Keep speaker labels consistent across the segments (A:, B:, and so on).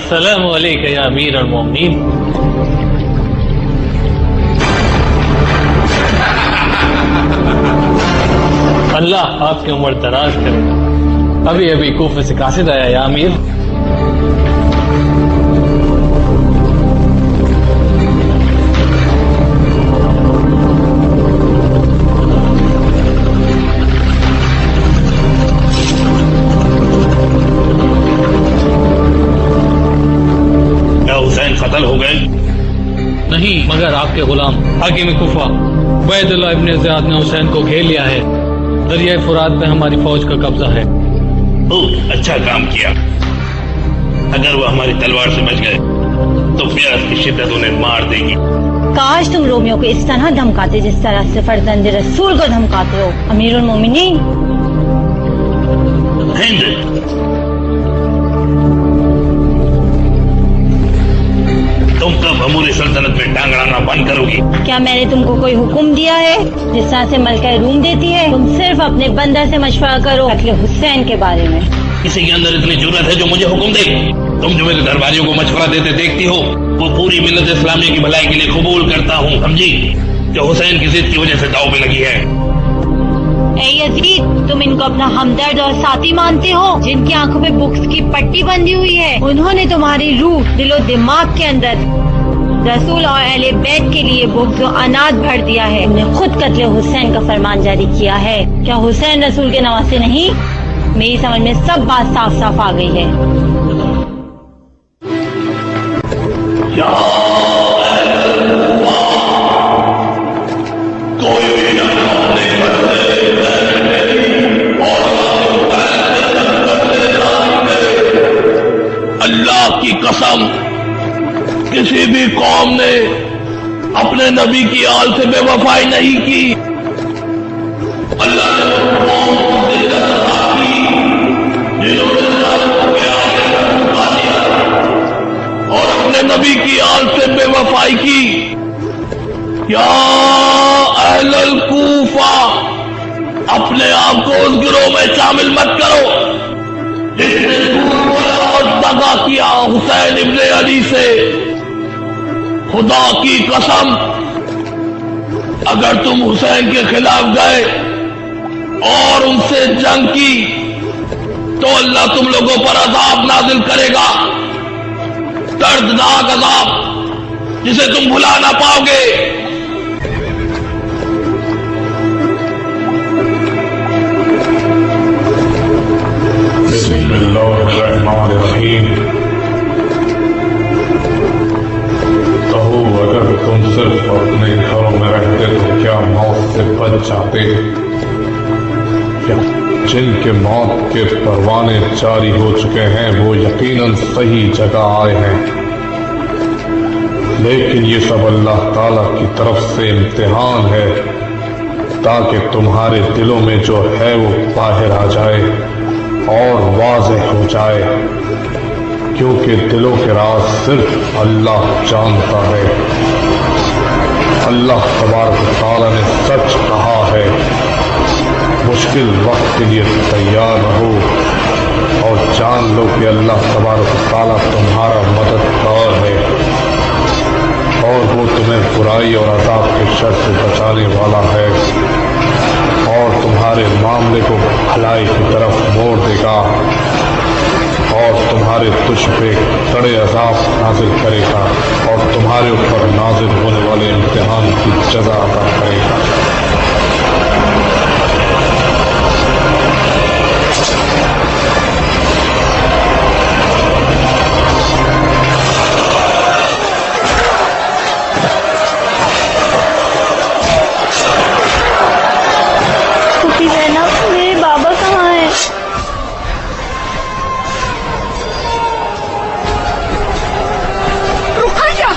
A: अस्सलामु अलैका या अमीर अल मोमिनीन। अल्लाह आपकी उम्र दराज करे। अभी अभी कूफे से कासिद आया या अमीर।
B: कत्ल हो गए?
A: नहीं, मगर आपके गुलाम हाकिम कुफा उबैदुल्लाह इब्न ज़ियाद ने हुसैन को घेर लिया है। दरिया फुरात पे हमारी फौज का कब्जा है।
B: ओह, अच्छा काम किया। अगर वो हमारी तलवार से बच गए तो प्यास की शिद्दत उन्हें मार देगी।
C: काश तुम रोमियो को इस तरह धमकाते जिस तरह से फर्जंद रसूल को धमकाते हो अमीरुल मोमिनीन।
B: हिंद, तुम कब अमूरी सल्तनत में टांग अड़ाना बंद करोगी?
C: क्या मैंने तुमको कोई हुक्म दिया है जिस तरह से मलका रूम देती है? तुम सिर्फ अपने बंदर से मशवरा करो कत्ल हुसैन के बारे में।
B: किसी के अंदर इतनी जुर्रत है जो मुझे हुक्म दे? तुम जो मेरे दरबारियों को मशवरा देते देखती हो वो पूरी मिल्लत इस्लामी की भलाई के लिए कबूल करता हूँ, समझी? जो हुसैन की जिद की वजह से दाव पे लगी है।
C: ए यजीद, तुम इनको अपना हमदर्द और साथी मानते हो? जिनकी आंखों में बुक्स की पट्टी बंधी हुई है, उन्होंने तुम्हारी रूह दिलो दिमाग के अंदर रसूल और अहले बैत के लिए बुक्स और अनाज भर दिया है। उन्हें खुद कत्ले हुसैन का फरमान जारी किया है। क्या हुसैन रसूल के नवासे नहीं? मेरी समझ में सब बात साफ साफ आ गई है।
B: अल्लाह की कसम, किसी भी कौम ने अपने नबी की आल से बेवफाई नहीं की। अल्लाह ने और अपने नबी की आल से बेवफाई की। या अहलल कूफा, अपने आप को उस गिरोह में शामिल मत करो जिसने दगा किया हुसैन इब्ने अली से। खुदा की कसम, अगर तुम हुसैन के खिलाफ गए और उनसे जंग की तो अल्लाह तुम लोगों पर अजाब नाजिल करेगा, दर्दनाक अजाब जिसे तुम भुला ना पाओगे।
D: बिस्मिल्लाहिर्रहमानिर्रहीम। कहो, अगर तुम सिर्फ अपने घरों में रहते तो क्या मौत से बच जाते? क्या जिनके मौत के परवाने जारी हो चुके हैं वो यकीनन सही जगह आए हैं, लेकिन ये सब अल्लाह ताला की तरफ से इम्तिहान है ताकि तुम्हारे दिलों में जो है वो बाहर आ जाए और वाज़ेह हो जाए, क्योंकि दिलों के राज सिर्फ अल्लाह जानता है। अल्लाह तबारक व तआला ने सच कहा है, मुश्किल वक्त के लिए तैयार रहो और जान लो कि अल्लाह तबारक व तआला तुम्हारा मददगार है और वो तुम्हें बुराई और अज़ाब के शर से बचाने वाला है और तुम्हारे मामले को भलाई की तरफ मोड़ देगा और तुम्हारे तुझ पे कड़े अज़ाब नाजिल करेगा और तुम्हारे ऊपर नाजिल होने वाले इम्तिहान की जज़ा अता करेगा।
C: मेरे बाबा कहाँ हैं? रुकैया!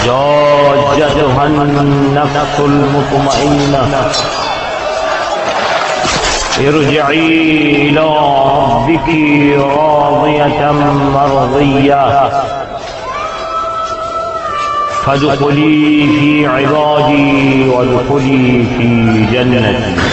E: या अय्युहन-नफ्सुल मुतमइन्ना इरजिई इला रब्बिकी रादियतम मर्दिय्या फदखुली फी इबादी वदखुली फी जन्नती।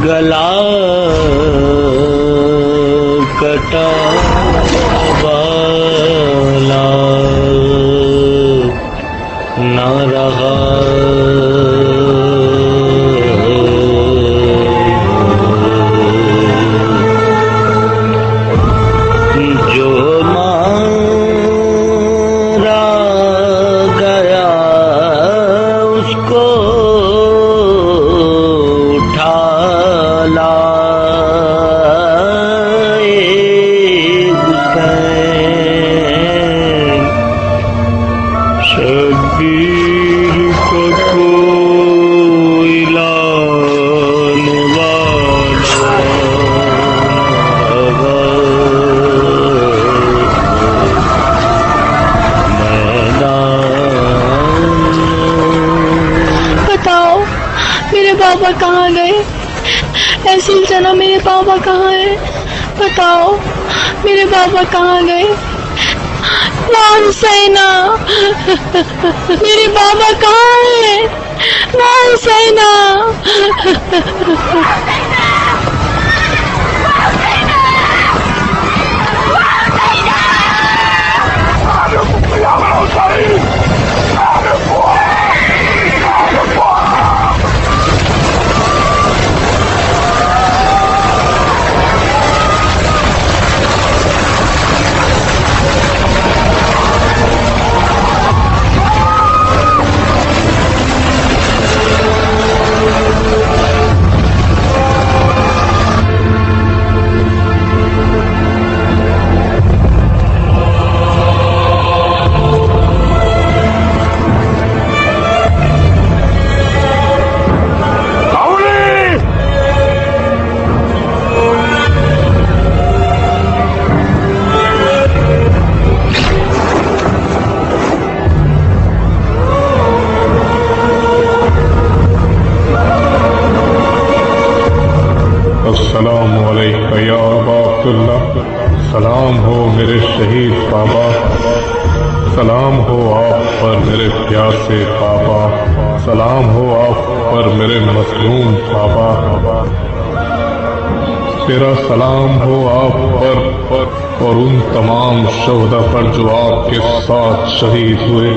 E: गला कटा वाला न रहा। जो मारा गया उसको उठा लाए हुसैन। शबीर को कोई लाने वाला
F: बताओ मेरे बाबा कहाँ गए? ऐसी जना मेरे बाबा कहाँ है? बताओ मेरे बाबा कहाँ गए? नाम सैना मेरे बाबा कहाँ है? नाम सैना।
D: अस्सलामु अलैका या अबा अब्दुल्लाह। सलाम हो मेरे शहीद बाबा, सलाम हो आप पर मेरे प्यासे बाबा, सलाम हो आप पर मेरे मजलूम बाबा। तेरा सलाम हो आप पर और उन तमाम शहदा पर जो आपके साथ शहीद हुए।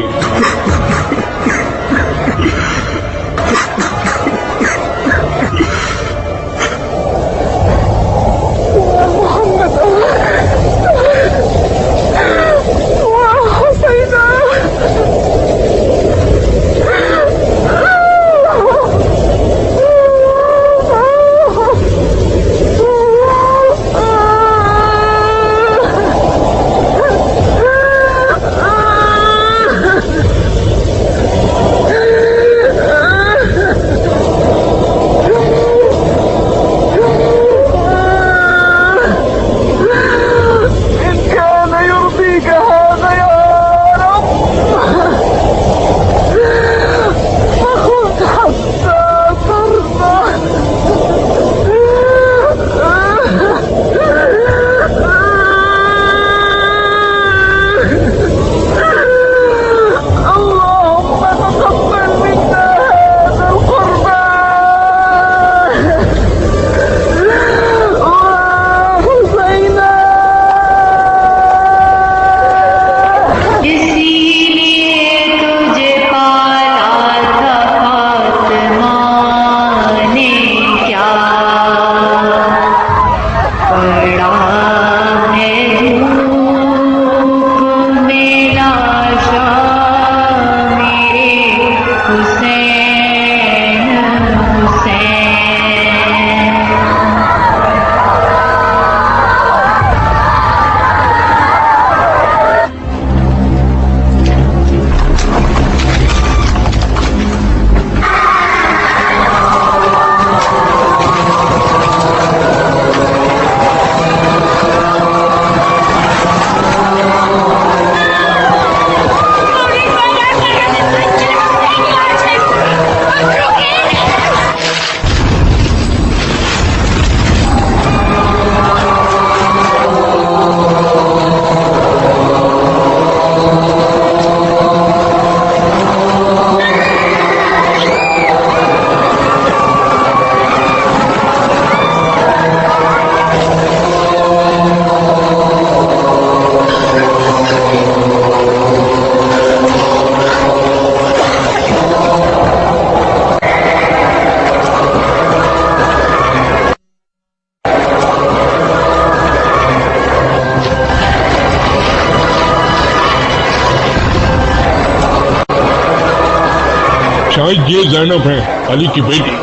D: शायद ये जैनब है, अली की बेटी।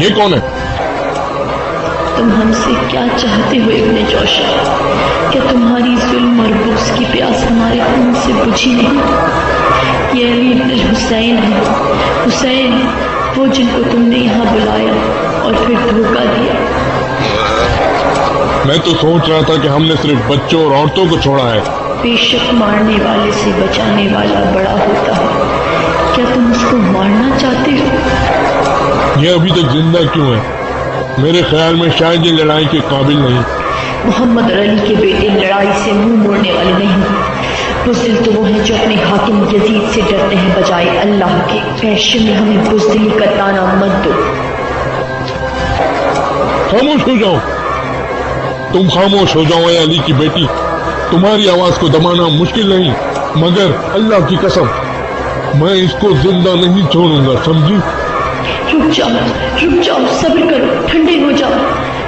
D: ये कौन है?
F: तुम हमसे क्या चाहते हो इब्ने जोशा? क्या तुम्हारी जुल्म और बुक्स की प्यास हमारे खून से बुझी नहीं? ये अली इब्न हुसैन है, हुसैन वो जिनको तुमने यहाँ बुलाया और फिर धोखा दिया।
D: मैं तो सोच रहा था कि हमने सिर्फ बच्चों और औरतों को छोड़ा है।
F: बेशक मारने वाले से बचाने वाला बड़ा होता है। क्या तुम उसको मारना चाहते हो?
D: ये अभी तक जिंदा क्यों है? मेरे ख्याल में शायद ये लड़ाई के काबिल नहीं।
F: मोहम्मद और अली के बेटे लड़ाई से मुंह मोड़ने वाले नहीं। बुज़दिल तो वो हैं जो अपने हाकिम यजीद से डरते हैं बजाय अल्लाह के। ऐसे में हमें बुज़दिली का ताना मत दो।
D: खामोश हो जाओ, तुम खामोश हो जाओ। अली की बेटी, तुम्हारी आवाज को दबाना मुश्किल नहीं, मगर अल्लाह की कसम मैं इसको जिंदा नहीं छोड़ूंगा, समझी?
F: रुक जाओ, सब्र करो, ठंडे हो जाओ।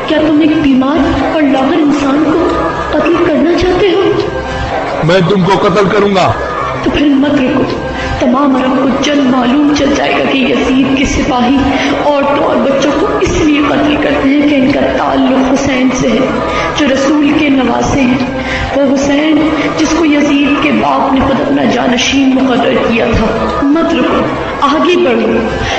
F: क्या तुम एक बीमार और लागर इंसान को कत्ल करना चाहते हो?
D: मैं तुमको कत्ल करूंगा।
F: तो फिर मत रुको। तमाम अरब को जल्द मालूम चल जाएगा कि यजीद के सिपाही औरतों और बच्चों को इसलिए कत्ल करते हैं कि इनका ताल्लुक हुसैन से है, जो रसूल के नवासे हैं। वो हुसैन जिसको यजीद के बाप ने खुद अपना जानशीन मुकर्रर किया था। मत रुको, आगे बढ़ो,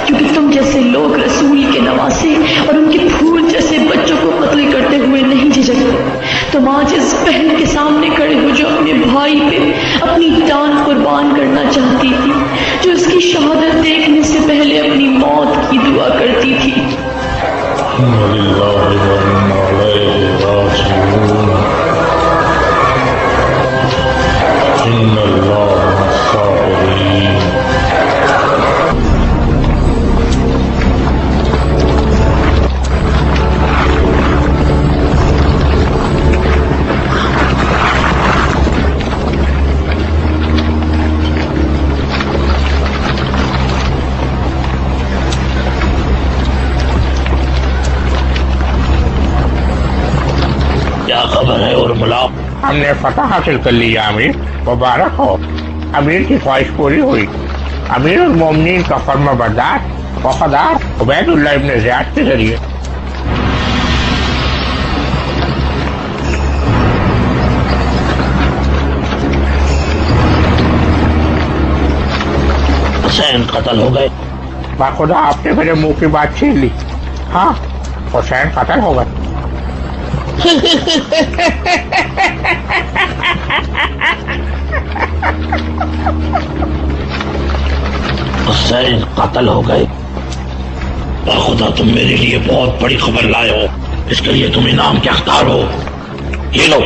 F: क्योंकि तुम जैसे लोग रसूल के नवासे और उनके फूल जैसे बच्चों को कत्ल करते हुए नहीं झिझकते। तुम आज इस बहन के सामने खड़े हो जो अपने भाई पे अपनी जान कुर्बान करना चाहती थी, जो उसकी शहादत देखने से पहले अपनी मौत की दुआ करती थी।
B: क्या खबर है उर्मिला?
G: हमने फतह हासिल कर लिया अमीर, मुबारक हो। अमीर की ख्वाहिश पूरी हुई। अमीर और मोमिनीन का फर्माबरदार वफादार उबैदुल्लाह इब्न ज़ियाद के जरिए।
B: हुसैन कत्ल हो गए।
G: बाखुदा आपने मेरे मुंह की बात छीन ली। हाँ, हुसैन कत्ल हो गए।
B: हुसैन कत्ल हो गए। खुदा, तुम मेरे लिए बहुत बड़ी खबर लाए हो, इसके लिए तुम इनाम के हकदार हो। ये लो,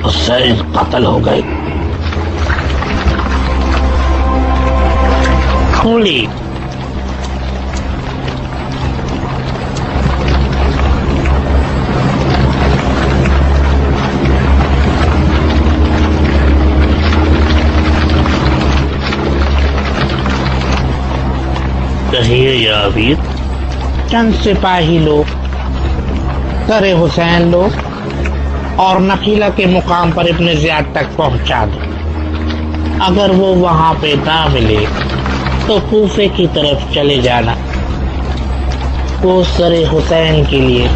B: हुसैन कत्ल हो गए।
G: खूली
B: कहिए या अबीद।
G: चंद सिपाही लोग करे हुसैन लो और नखीला के मुकाम पर इब्न ज़ियाद तक पहुंचा दो। अगर वो वहां पे ना मिले तो कूफे की तरफ चले जाना। वो सरे हुसैन के लिए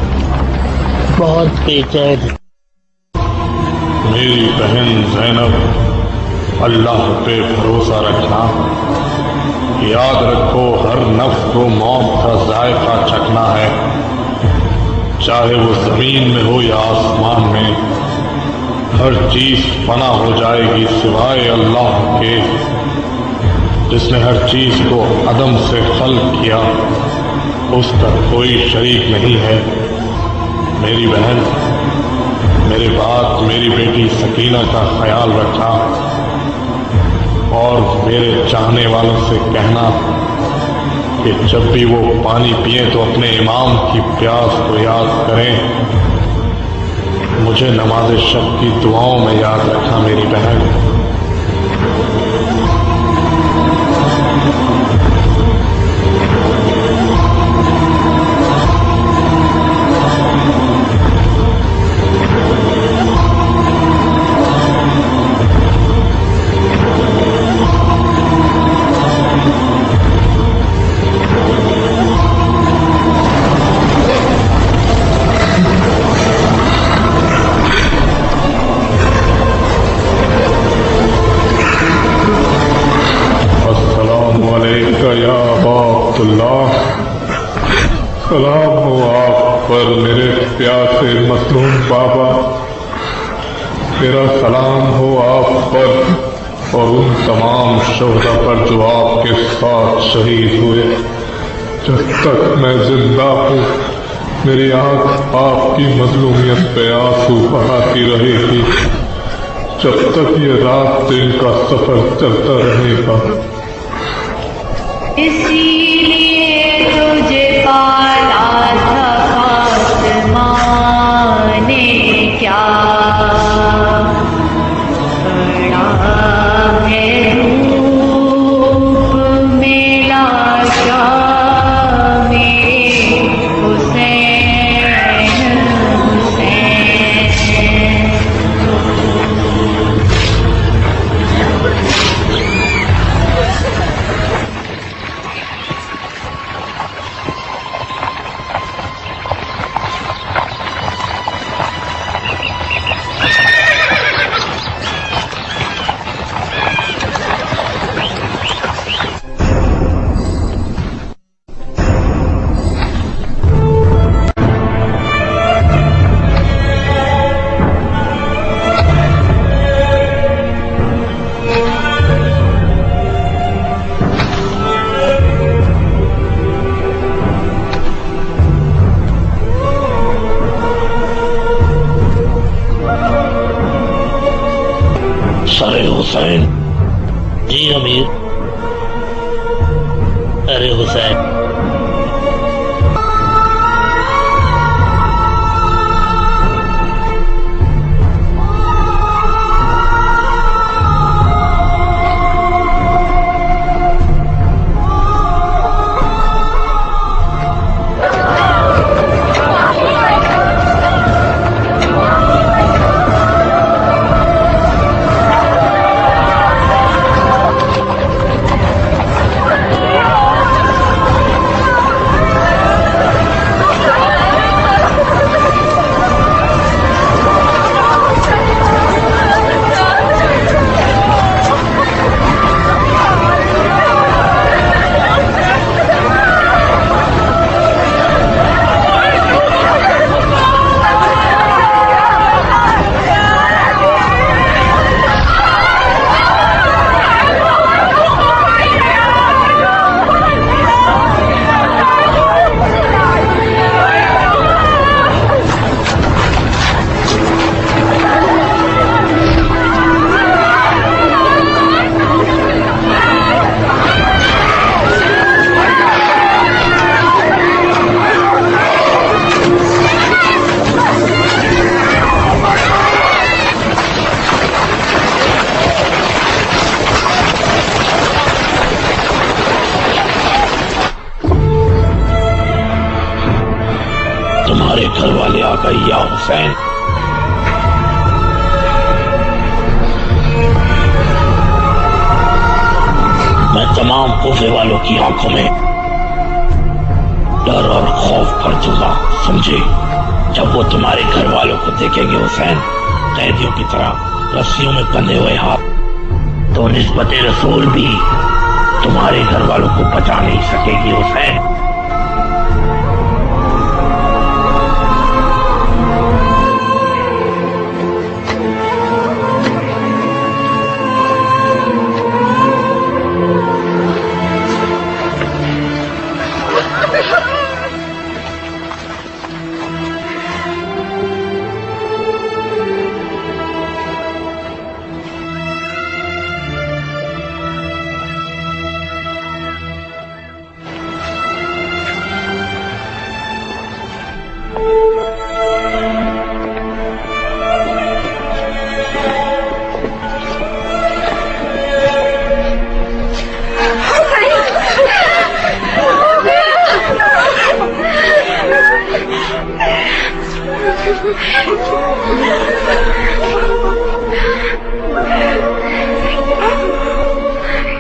G: बहुत बेचैन।
D: मेरी बहन जैनब, अल्लाह पे भरोसा रखना। याद रखो, हर नफ्स को मौत का जायका चखना है, चाहे वो जमीन में हो या आसमान में। हर चीज फना हो जाएगी सिवाय अल्लाह के, जिसने हर चीज को अदम से खल्क किया। उसका कोई शरीक नहीं है। मेरी बहन, मेरे बात मेरी बेटी सकीना का ख्याल रखना और मेरे चाहने वालों से कहना कि जब भी वो पानी पिए तो अपने इमाम की प्यास को याद करें। मुझे नमाज शब की दुआओं में याद रखना मेरी बहन। अल्लाह, सलाम हो आप पर मेरे प्यासे मसलूम बाबा। मेरा सलाम हो आप पर और उन तमाम शोहदा पर जो आपके साथ शहीद हुए। जब तक मैं जिंदा हूँ मेरी आंख आपकी मजलूमियत पे आंसू बहाती रहेगी। जब तक ये रात दिन का सफर चलता रहेगा।
C: इसीलिए तुझे पाला था आसमां ने क्या बड़ा है रूप मेरा शाह मेरे हुसैन हुसैन।
B: सरे हुसैन।
E: जी अमीर। अरे हुसैन,
B: तुम्हारे घर वाले आ गए या हुसैन। मैं तमाम कूफे वालों की आंखों में डर और खौफ भर दूंगा, समझे। जब वो तुम्हारे घर वालों को देखेंगे हुसैन कैदियों की तरह रस्सियों में बंधे हुए हाथ, तो निस्बत रसूल भी तुम्हारे घर वालों को बचा नहीं सकेगी हुसैन।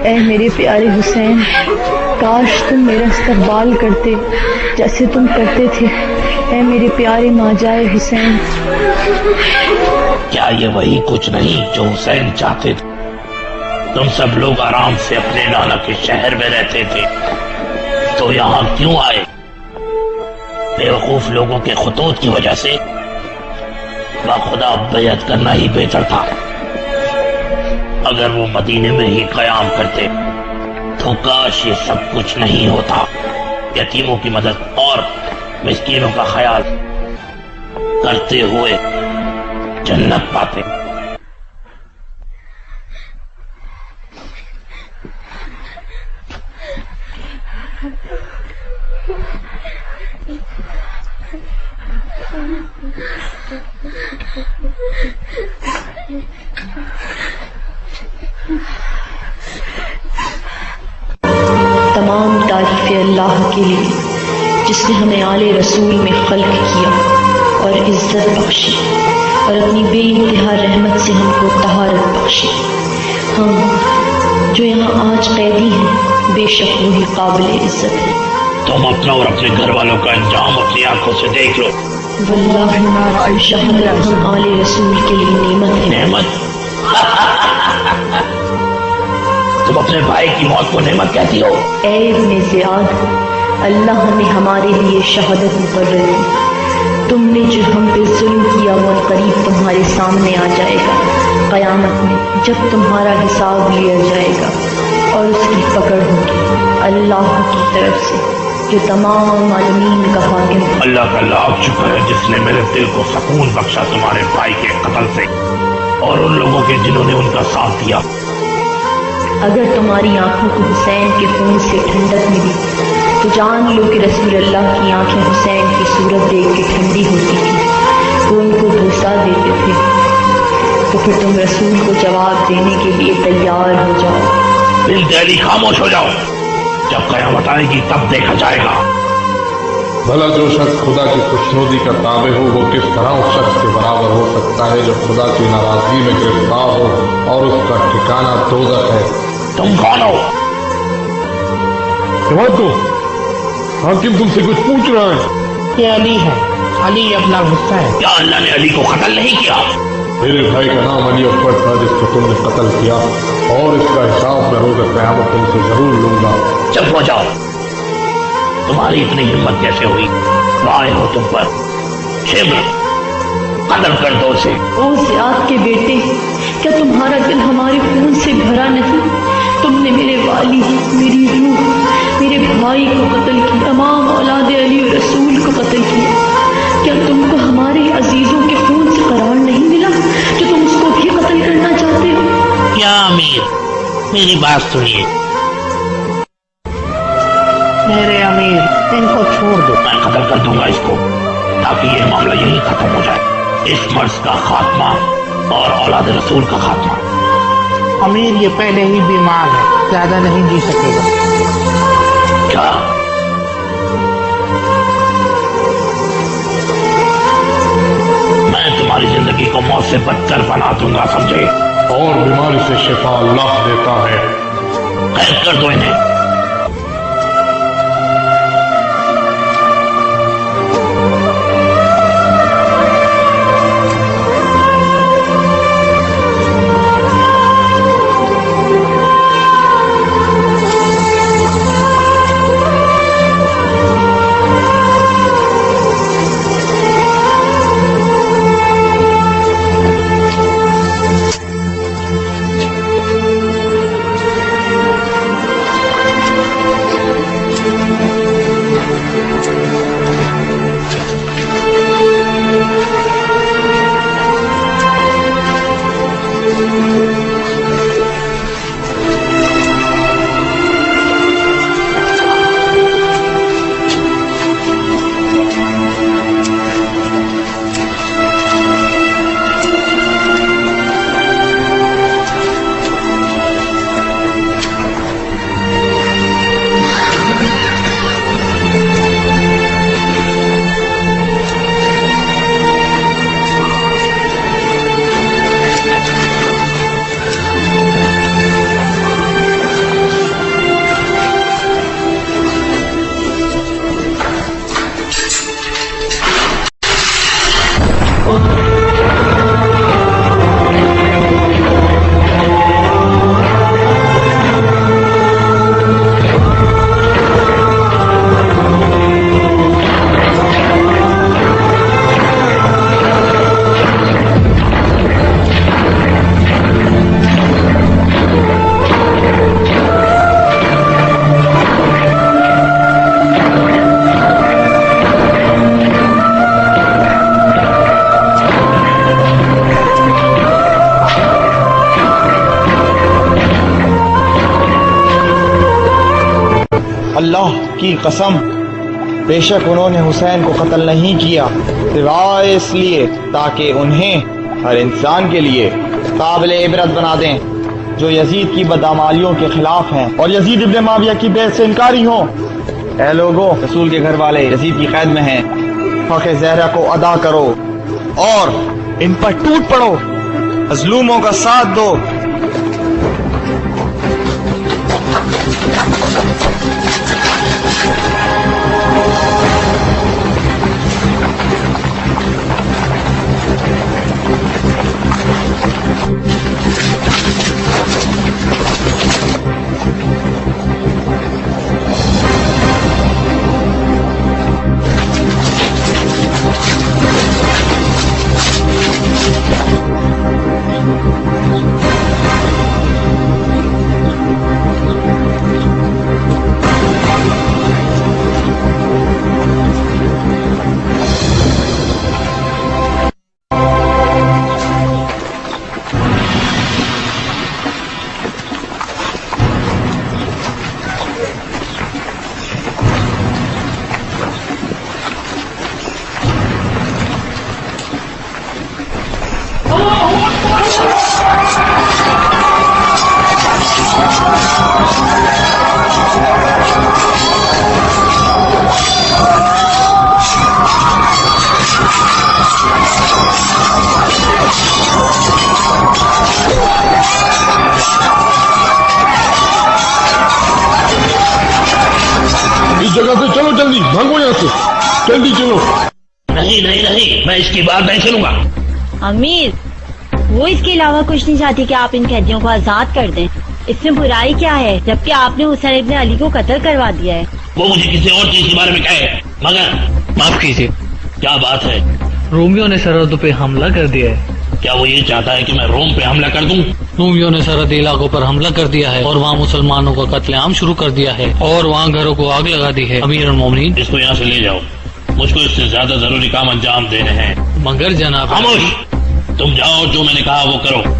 F: ऐ मेरे प्यारे हुसैन, काश तुम मेरा इस्तकबाल करते जैसे तुम करते थे। ऐ मेरे प्यारे माजाए हुसैन।
B: क्या ये वही कुछ नहीं जो हुसैन चाहते थे? तुम सब लोग आराम से अपने नाना के शहर में रहते थे,
E: तो यहाँ क्यों आए? बेवकूफ लोगों के खुतूत की वजह से खुदा बैयत करना ही बेहतर था। अगर वो मदीने में ही कयाम करते तो काश ये सब कुछ नहीं होता। यतीमों की मदद और मिस्कीनों का ख्याल करते हुए जन्नत पाते।
F: तमाम तारीफ़ें अल्लाह के लिए जिसने हमें आले रसूल में खल्क किया और इज्जत बख्शी और अपनी बेइंतहा रहमत से हमको तहारत बख्शी। हम जो यहाँ आज कैदी हैं बेशक वही काबिल इज्जत है।
E: तुम अपना और अपने घर वालों का अंजाम अपनी आंखों से देख लो।
F: वल्लाह शहादत हम आले रसूल के लिए नेमत है।
E: नेमत? तुम अपने भाई की मौत को नेमत कहती हो?
F: ऐ इब्ने ज़ियाद, अल्लाह ने हमारे लिए शहादत मुकर्रर की। तुमने जो हम पे जुल्म किया वो करीब तुम्हारे सामने आ जाएगा क़यामत में, जब तुम्हारा हिसाब लिया जाएगा और उसकी पकड़ होगी अल्लाह की तरफ से जो तमाम आलमीन का हाकिम।
E: अल्लाह का लाख शुक्र है जिसने मेरे दिल को सुकून बख्शा तुम्हारे भाई के कत्ल से और उन लोगों के जिन्होंने उनका साथ दिया।
F: अगर तुम्हारी आंखों को हुसैन के खून से ठंडक मिली तो जान लो कि रसूल अल्लाह की आंखें हुसैन की सूरत देख के ठंडी होती थी। वो उनको भूसा देते थे। तो फिर तुम रसूल को जवाब देने के लिए तैयार हो जाओ।
E: दिल दहली खामोश हो जाओ, जब क़यामत आएगी तब देखा जाएगा।
D: भला जो शख्स खुदा की खुशनुदी का ताबे हो वो किस तरह उस शख्स के बराबर हो सकता है जो खुदा की नाराजगी में गिरफ्तार हो और उसका ठिकाना दोज़ख है।
E: तुम कौन हो?
D: तो हाकिम तुमसे कुछ पूछ रहा है।
G: ये अली है, अली अपना गुस्सा है।
E: क्या अल्लाह ने अली को कत्ल नहीं किया?
D: मेरे भाई का नाम अली अकबर था जिसको तुमने कत्ल किया और इसका हिसाब मैं रोज़ क़यामत तुमसे जरूर लूंगा।
E: चुप हो जाओ। तुम्हारी इतनी हिम्मत कैसे हुई? आए हो तुम पर शिब्र, कत्ल कर दो उसे।
F: ओ ज़ियाद के बेटे, क्या तुम्हारा दिल हमारे खून से भरा नहीं? तुमने मेरे वाली, मेरी रूह, मेरे भाई को कत्ल किया, तमाम औलाद अली और रसूल को कत्ल किया। क्या तुमको हमारे अजीजों के खून से करार नहीं मिला जो तुम उसको भी कत्ल करना चाहते हो?
E: क्या अमीर, मेरी बात सुनिए।
G: मेरे अमीर, इनको छोड़ दो।
E: मैं कत्ल कर दूंगा इसको ताकि ये मामला यही खत्म हो जाए। इस मर्ज का खात्मा और औलाद रसूल का खात्मा।
G: अमीर ये पहले ही बीमार है, ज्यादा नहीं जी सकेगा।
E: क्या? मैं तुम्हारी जिंदगी को मौत से बदतर बना दूंगा, समझे?
D: और बीमारी से शिफा अल्लाह देता है।
E: कैद कर दो इन्हें।
H: अल्लाह की कसम, बेशक उन्होंने हुसैन को कत्ल नहीं किया सिवाय इसलिए ताकि उन्हें हर इंसान के लिए काबिल इबरत बना दें जो यजीद की बदअमालियों के खिलाफ हैं और यजीद इब्न माविया की बैत से इनकारी हों। ऐ लोगों, रसूल के घर वाले यजीद की कैद में हैं, हक़ ज़हरा को अदा करो और इन पर टूट पड़ो, मज़लूमों का साथ दो।
D: इस जगह से चलो, जल्दी भागो यहाँ से, जल्दी चलो।
E: नहीं नहीं नहीं, मैं इसकी बात नहीं सुनूंगा।
C: अमीर, वो इसके अलावा कुछ नहीं चाहती कि आप इन कैदियों को आजाद कर दें। इसमें बुराई क्या है जबकि आपने हुसैन इब्न अली को कत्ल करवा दिया है।
E: वो मुझे किसी और चीज के बारे में कहे, मगर
A: माफ कीजिए,
E: क्या बात है?
A: रोमियो ने सरहद पे हमला कर दिया है।
E: क्या वो ये चाहता है कि मैं रोम पे हमला कर दूं?
A: रोमियो ने सरहदी इलाकों पर हमला कर दिया है और वहाँ मुसलमानों का कत्लेआम शुरू कर दिया है और वहाँ घरों को आग लगा दी है। अमीर मोमिनीन,
E: इसको यहाँ से ले जाओ, मुझको इससे ज्यादा जरूरी काम अंजाम देने हैं।
A: मगर जनाब,
E: खामोश, तुम जाओ, जो मैंने कहा वो करो।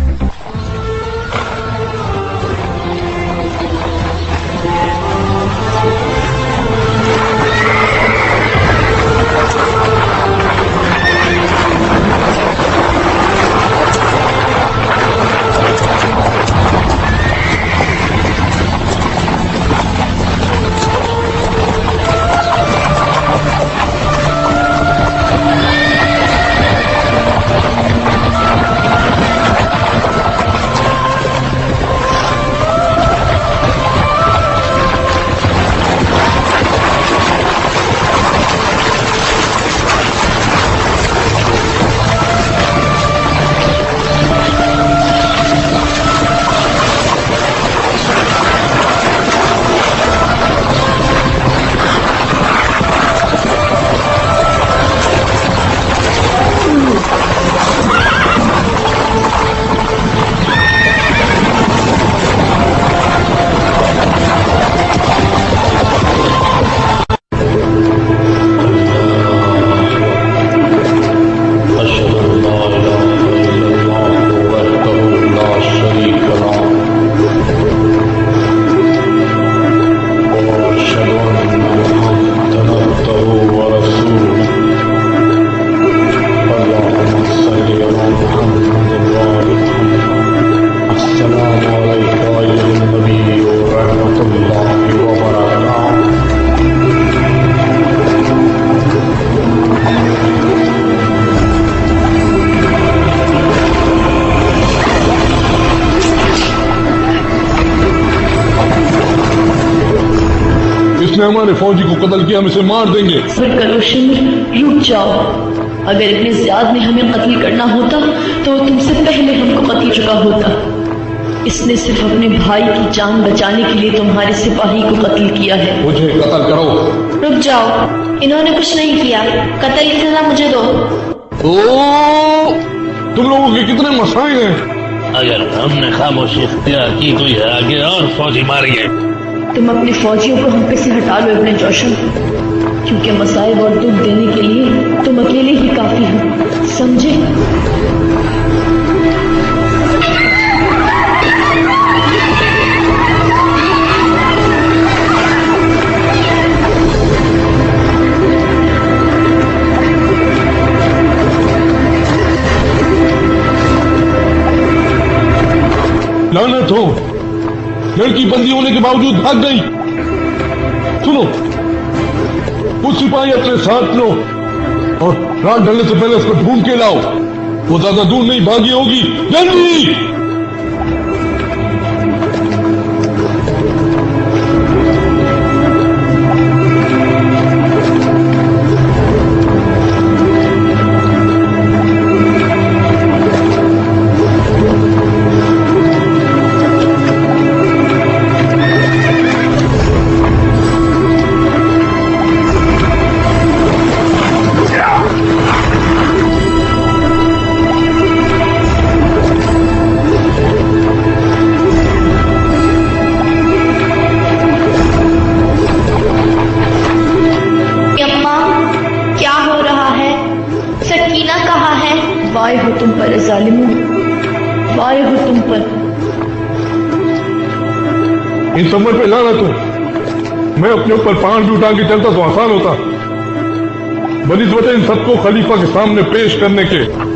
D: इसने हमारे फौजी को कत्ल किया, हम इसे मार देंगे।
F: सब्र करो शिमर, रुक जाओ। अगर इब्ने ज़ियाद ने हमें कत्ल करना होता तो तुमसे पहले हमको कत्ल चुका होता। इसने सिर्फ अपने भाई की जान बचाने के लिए तुम्हारे सिपाही को कत्ल किया है।
D: मुझे कत्ल करो।
F: रुक जाओ, इन्होंने कुछ नहीं किया, कत्ल की सजा मुझे दो।
D: ओ, तुम लोगों के कितने मसाइल हैं।
E: अगर हमने खामोशी इख्तियार की तो ये आगे और फौजी मारेंगे।
F: तुम अपने फौजियों को हम पे से हटा लो इब्ने जोशन, क्योंकि मसाइब और दुख देने के लिए तुम अकेले ही काफी हो, समझे?
D: लड़की बंदी होने के बावजूद भाग गई। सुनो, कुछ सिपाही अपने साथ लो और रात ढलने से पहले उसको ढूंढ के लाओ। वो ज्यादा दूर नहीं भागी होगी, जल्दी।
F: वाय हो तुम पर जालिमों, वाय हो तुम पर।
D: इन समझ पे लाना तुम। मैं अपने ऊपर पांच भी उठा के चलता तो आसान होता, बनिस्बत इन सबको खलीफा के सामने पेश करने के।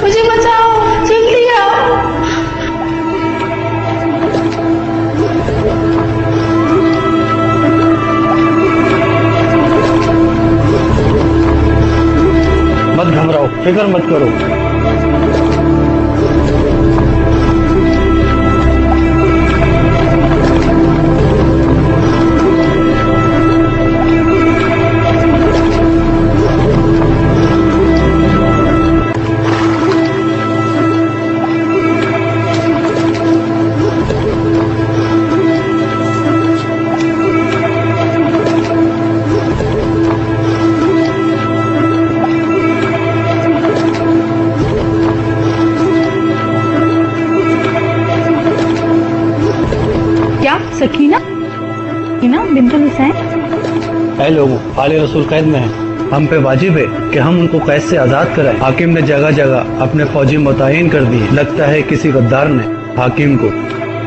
F: मुझे बचाओ, जल्दी आओ।
I: मत घबराओ, फिक्र मत करो।
F: सकीना बिंतुल हुसैन।
I: ऐ लोगों, आले रसूल कैद में हैं। हम पे वाजिब है कि हम उनको कैद से आजाद कराएं। हाकिम ने जगह जगह अपने फौजी मुतय्यन कर दिए। लगता है किसी गद्दार ने हाकिम को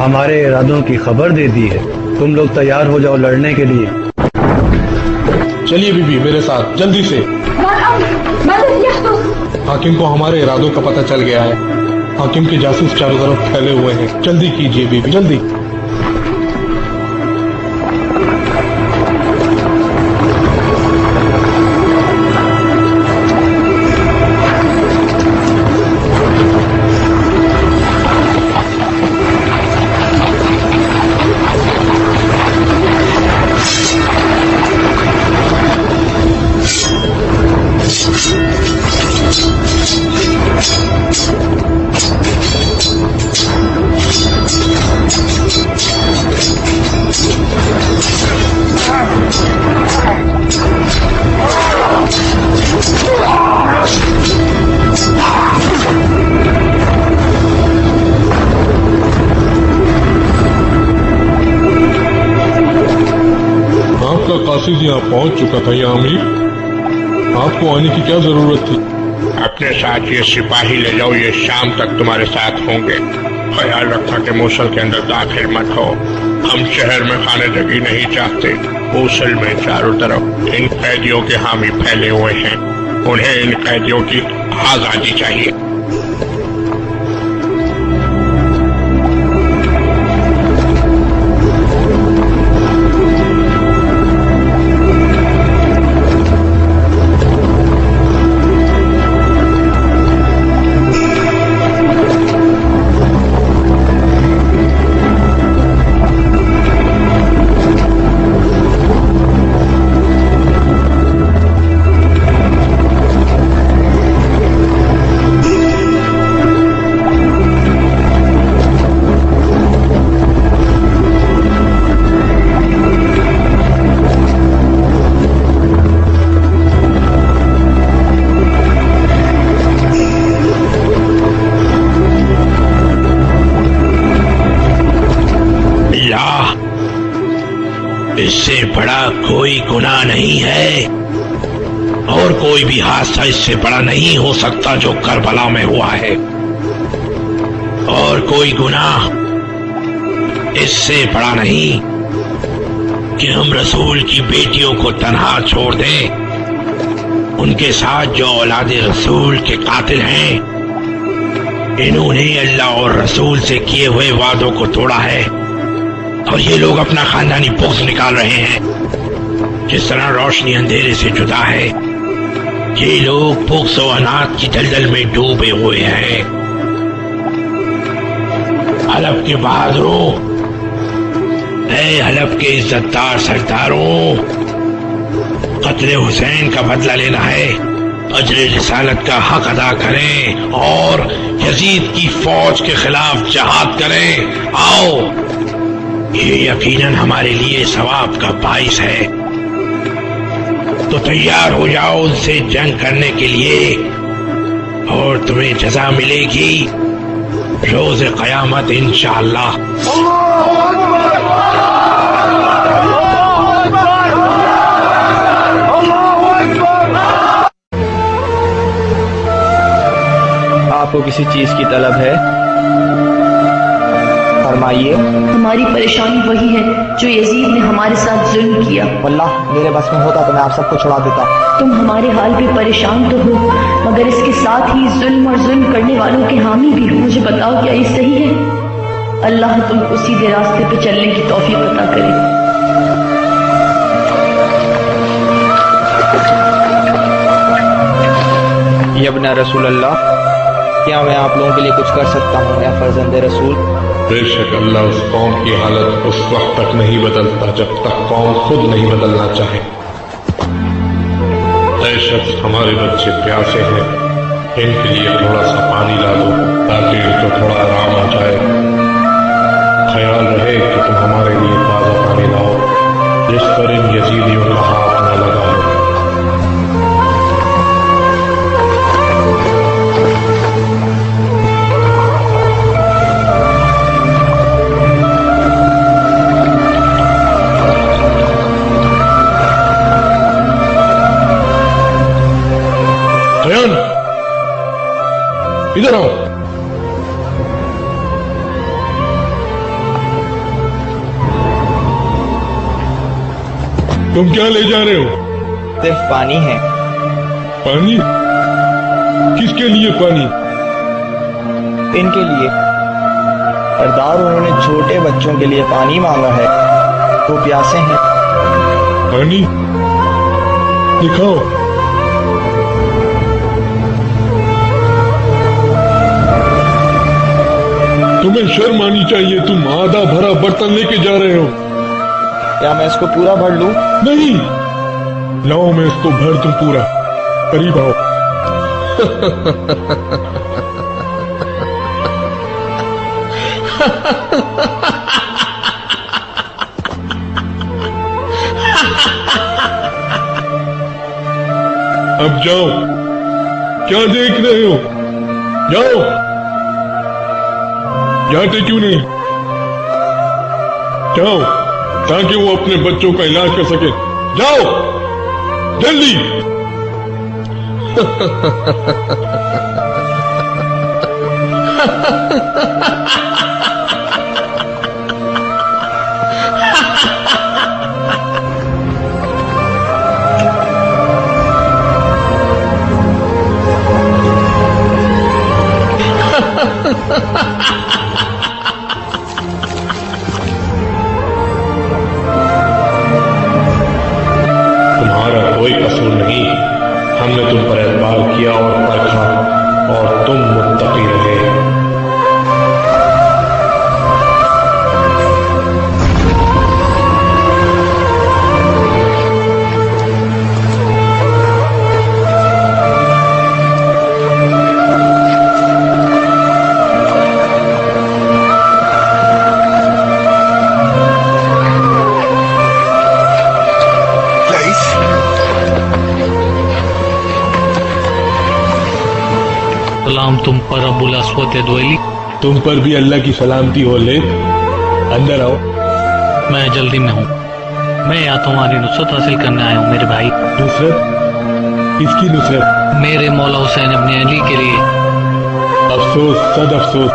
I: हमारे इरादों की खबर दे दी है। तुम लोग तैयार हो जाओ लड़ने के लिए।
D: चलिए बीबी मेरे साथ जल्दी से। हाकिम को हमारे इरादों का पता चल गया है। हाकिम के जासूस चारों तरफ फैले हुए हैं। जल्दी कीजिए बीबी, जल्दी। कासिद यहाँ पहुँच चुका था। या अमीर, आपको आने की क्या जरूरत थी?
J: अपने साथ ये सिपाही ले जाओ, ये शाम तक तुम्हारे साथ होंगे। ख्याल रखना कि मूसल के अंदर दाखिल मत हो। हम शहर में खाने जगी नहीं चाहते। मूसल में चारों तरफ इन कैदियों के हामी फैले हुए हैं। उन्हें इन कैदियों की आजादी चाहिए। इससे बड़ा कोई गुनाह नहीं है और कोई भी हादसा इससे बड़ा नहीं हो सकता जो करबला में हुआ है, और कोई गुनाह इससे बड़ा नहीं कि हम रसूल की बेटियों को तन्हा छोड़ दें। उनके साथ जो औलादे रसूल के कातिल हैं, इन्होंने अल्लाह और रसूल से किए हुए वादों को तोड़ा है, और ये लोग अपना खानदानी बुग़्ज़ निकाल रहे हैं। जिस तरह रोशनी अंधेरे से जुदा है, ये लोग बुग़्ज़ और अनाथ की दलदल में डूबे हुए हैं। हलब के बहादुरों, ऐ हलब के इज्जतदार सरदारों, कत्ले हुसैन का बदला लेना है, अजर रिसालत का हक अदा करें और यजीद की फौज के खिलाफ जहाद करें। आओ, ये यकीनन हमारे लिए सवाब का बाइस है। तो तैयार हो जाओ उनसे जंग करने के लिए, और तुम्हें जजा मिलेगी रोज क़यामत इंशाअल्लाह।
H: आपको किसी चीज की तलब है? फरमाइए।
F: हमारी परेशानी वही है जो यजीद ने हमारे साथ जुल्म किया।
H: वल्लाह मेरे बस में होता तो मैं आप सबको छुड़ा देता।
F: तुम हमारे हाल पे परेशान तो हो, मगर इसके साथ ही जुल्म और जुल्म करने वालों के हामी भी हो। मुझे बताओ, क्या ये सही है? अल्लाह तुमको सीधे रास्ते पे चलने की तौफीक अता करे।
H: यब्ना रसूल अल्लाह, क्या मैं आप लोगों के लिए कुछ कर सकता हूँ या फर्जंदे रसूल?
D: बेशक अल्लाह उस कौम की हालत उस वक्त तक नहीं बदलता जब तक कौम खुद नहीं बदलना चाहे। ऐ शख्स, हमारे बच्चे प्यासे हैं, इनके लिए थोड़ा सा पानी ला दो ताकि इनको थोड़ा आराम आ जाए। ख्याल रहे कि तुम हमारे लिए ताज़ा पानी लाओ, जिस पर इन यजीदियों का हाथ न लगा हो। इधर आओ। तुम क्या ले जा रहे हो?
H: सिर्फ पानी है।
D: पानी? किसके लिए पानी?
H: इनके लिए। सरदार, उन्होंने छोटे बच्चों के लिए पानी मांगा है, वो प्यासे हैं।
D: पानी दिखाओ। तुम्हें शर्म आनी चाहिए, तुम आधा भरा बर्तन लेके जा रहे हो।
H: क्या मैं इसको पूरा भर लूं?
D: नहीं, लाओ मैं इसको भर दूं पूरा। करीब आओ। अब जाओ, क्या देख रहे हो? जाओ, जाते क्यों नहीं? जाओ, ताकि वो अपने बच्चों का इलाज कर सके। जाओ जल्दी। तुम्हारा कोई कसूर नहीं, हमने तुम पर एतबार किया और परखा, और तुम मुत्तकी रहे।
A: सलाम तुम पर अबुल अस्वद दुआली।
D: तुम पर भी अल्लाह की सलामती हो। ले अंदर आओ।
A: मैं जल्दी में हूँ। मैं यहाँ तुम्हारी नुसरत हासिल करने आया हूँ मेरे भाई।
D: नुसरत? किसकी नुसरत?
A: मेरे मौला हुसैन अपने अली के लिए।
D: अफसोस, सद अफसोस,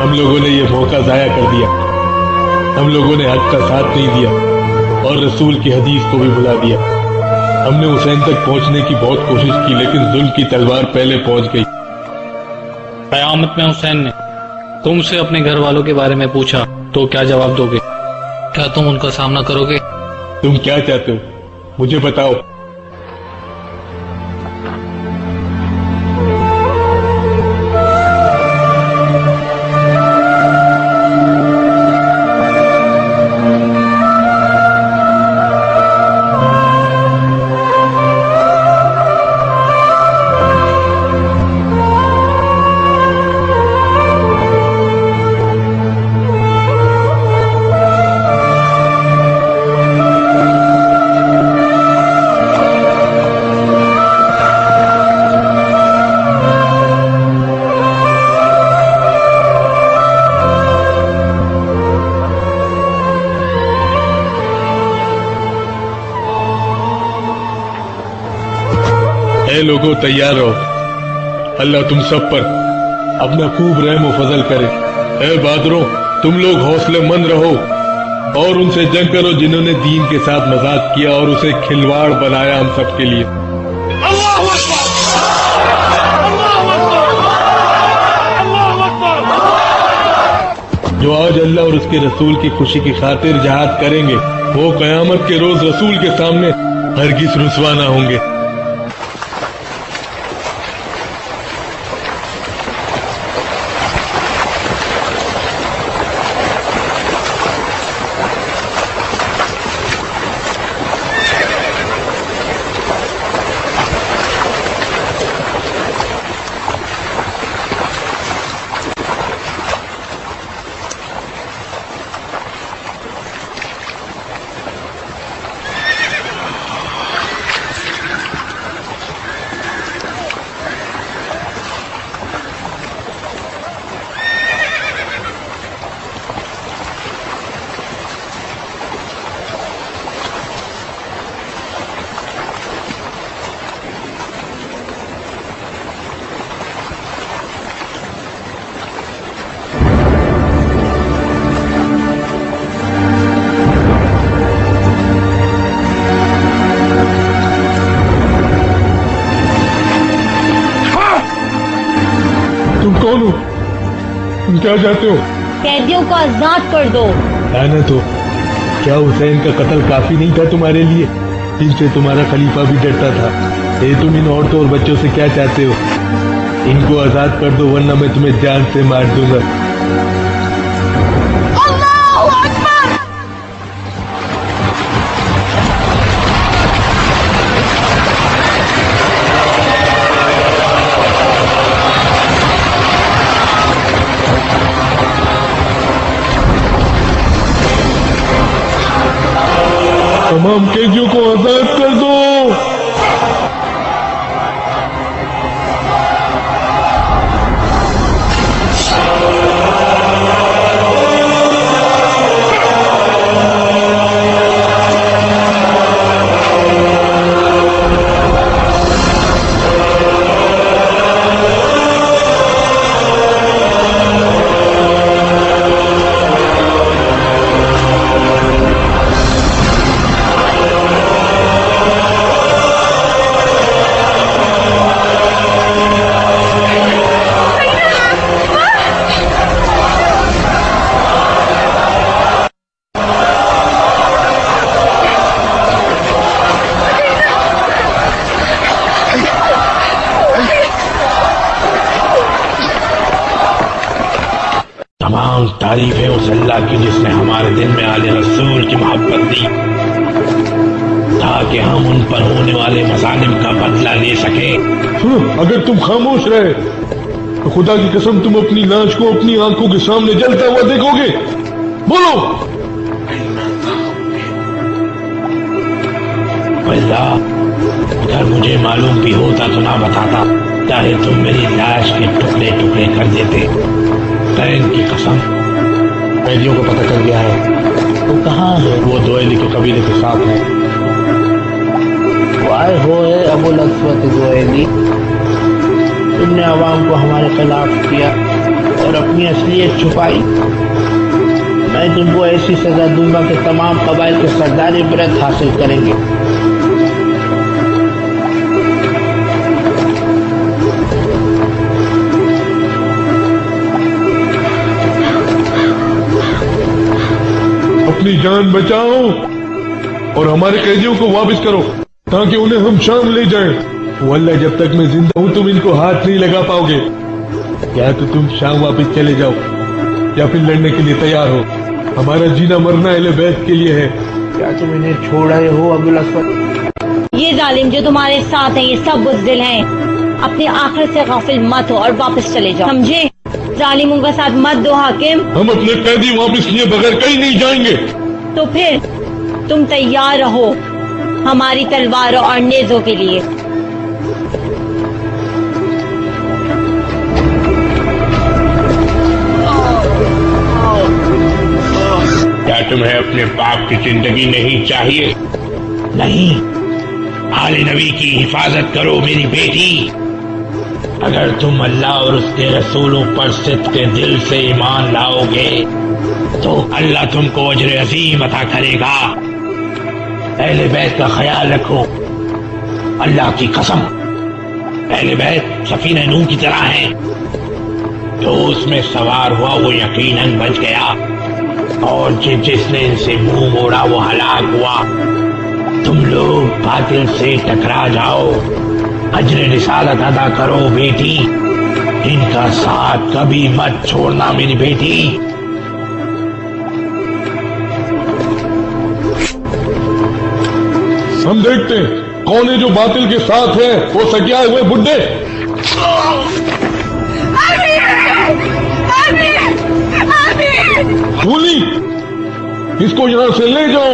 D: हम लोगों ने ये मौका जाया कर दिया। हम लोगों ने हक का साथ नहीं दिया और रसूल की हदीस को भी भुला दिया। हमने हुसैन तक पहुंचने की बहुत कोशिश की, लेकिन जुल्म की तलवार पहले पहुंच गई।
A: कयामत में हुसैन ने तुमसे अपने घर वालों के बारे में पूछा तो क्या जवाब दोगे? क्या तुम उनका सामना करोगे?
D: तुम क्या चाहते हो, मुझे बताओ। लोगों तैयार रहो, अल्लाह तुम सब पर अपना खूब रहम व फजल करे। ए बहादुरों, तुम लोग हौसले मंद रहो और उनसे जंग करो जिन्होंने दीन के साथ मजाक किया और उसे खिलवाड़ बनाया हम सब के लिए। जो आज अल्लाह और उसके रसूल की खुशी की खातिर जहाद करेंगे, वो कयामत के रोज रसूल के सामने हरगिज रुसवा ना होंगे। कौन हो? तुम क्या चाहते हो?
C: कैदियों को आजाद कर दो।
D: ना तो क्या हुसैन का कत्ल काफी नहीं था तुम्हारे लिए, जिनसे तुम्हारा खलीफा भी डरता था? ये तुम इन औरतों और बच्चों से क्या चाहते हो? इनको आजाद कर दो वरना मैं तुम्हें जान से मार दूंगा। तमाम कैदियों को आजाद कर दो।
E: तमाम तारीफें उस अल्लाह की जिसने हमारे दिल में आले रसूल की मोहब्बत दी ताकि हम उन पर होने वाले मज़ालिम का बदला ले सके।
D: अगर तुम खामोश रहे तो खुदा की कसम तुम अपनी लाश को अपनी आंखों के सामने जलता हुआ देखोगे। बोलो।
E: अल्लाह, अगर मुझे मालूम भी होता तो ना बताता, चाहे तुम मेरी लाश के टुकड़े टुकड़े कर देते। तैन की कसम,
D: कैदियों को पता चल गया है।
E: वो कहाँ है?
D: वो दोयली के कबीले के साथ है।
G: वाह होए अबुल अस्वद ज़ुवैली, तुमने अवाम को हमारे खिलाफ किया और अपनी असलियत छुपाई। मैं तुमको ऐसी सजा दूंगा कि तमाम कबाइल के सरदार इबरत हासिल करेंगे।
D: अपनी जान बचाओ और हमारे कैदियों को वापस करो ताकि उन्हें हम शाम ले जाएं। वल्लाह जब तक मैं जिंदा हूं तुम इनको हाथ नहीं लगा पाओगे। क्या तो तुम शाम वापस चले जाओ या फिर लड़ने के लिए तैयार हो। हमारा जीना मरना अहले बैत के लिए है।
G: क्या तुम इन्हें छोड़ रहे हो अबुल अस्वद?
C: ये जालिम जो तुम्हारे साथ हैं ये सब बुज़दिल हैं। अपने आखिरत से गाफिल मत हो और वापस चले जाओ, समझे? जालिमों का साथ मत दो हाकिम।
D: हम अपने कैदी वापस लिए बगैर कहीं नहीं जाएंगे।
C: तो फिर तुम तैयार रहो हमारी तलवारों और नेज़ों के लिए।
J: क्या तुम्हें अपने बाप की जिंदगी नहीं चाहिए?
E: नहीं, आले नबी की हिफाजत करो मेरी बेटी। अगर तुम अल्लाह और उसके रसूलों पर सिद्क़े दिल से ईमान लाओगे तो अल्लाह तुमको अजर अजीम अता करेगा। अहले बैत का ख्याल रखो। अल्लाह की कसम, अहले बैत सफीना नूह की तरह है। जो उसमें सवार हुआ वो यकीनन बच गया और जिसने इनसे मुंह मोड़ा वो हलाक हुआ। तुम लोग बातिल से टकरा जाओ, अजर रिसालत अदा करो बेटी। इनका साथ कभी मत छोड़ना मेरी बेटी।
D: हम देखते हैं कौन है जो बातिल के साथ है। वो सकियाए हुए बुड्ढे। भूली, इसको यहां से ले जाओ।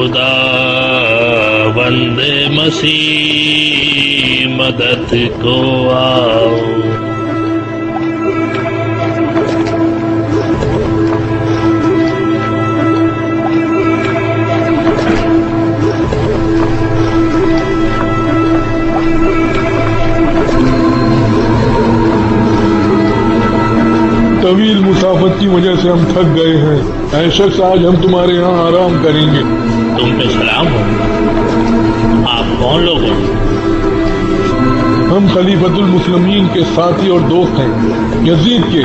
E: खुदा वंदे मसीह मदद को आओ।
J: तवील मुसाफत की वजह से हम थक गए हैं। ऐ शख्स, आज हम तुम्हारे यहाँ आराम करेंगे।
E: तुम पे सलाम हो। आप कौन लोग हैं?
J: हम खलीफतुल मुस्लिमीन के साथी और दोस्त हैं, यजीद के।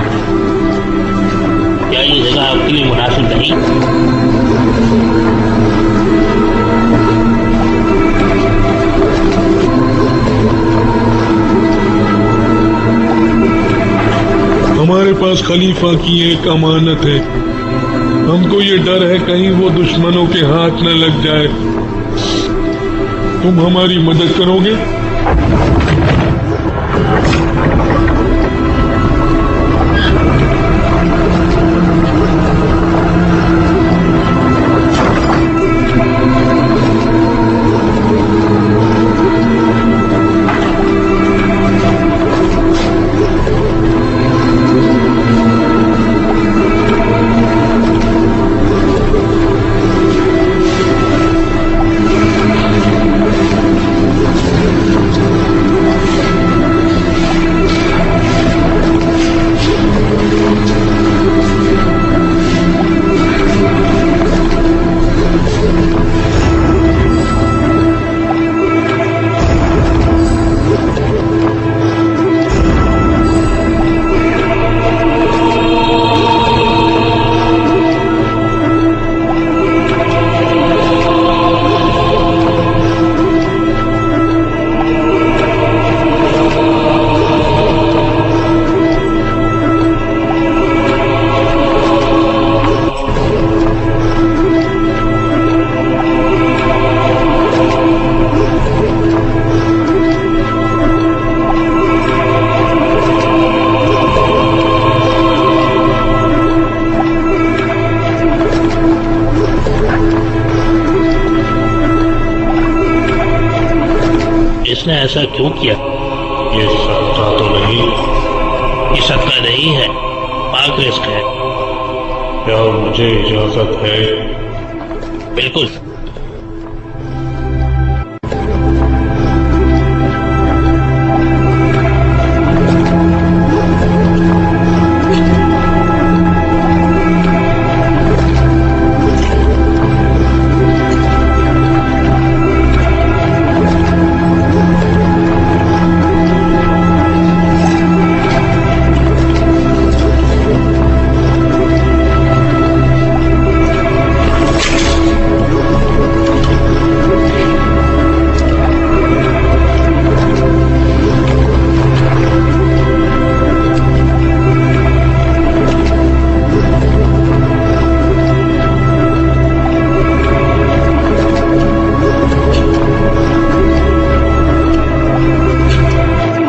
E: क्या ये जगह आपके लिए मुनासिब नहीं?
J: हमारे पास खलीफा की एक अमानत है। हमको ये डर है कहीं वो दुश्मनों के हाथ न लग जाए। तुम हमारी मदद करोगे?
E: इसने ऐसा क्यों किया?
J: ये सच्चा तो नहीं।
E: ये सदका नहीं है, पाक रिस्क है।
J: क्या मुझे इजाजत है?
E: बिल्कुल।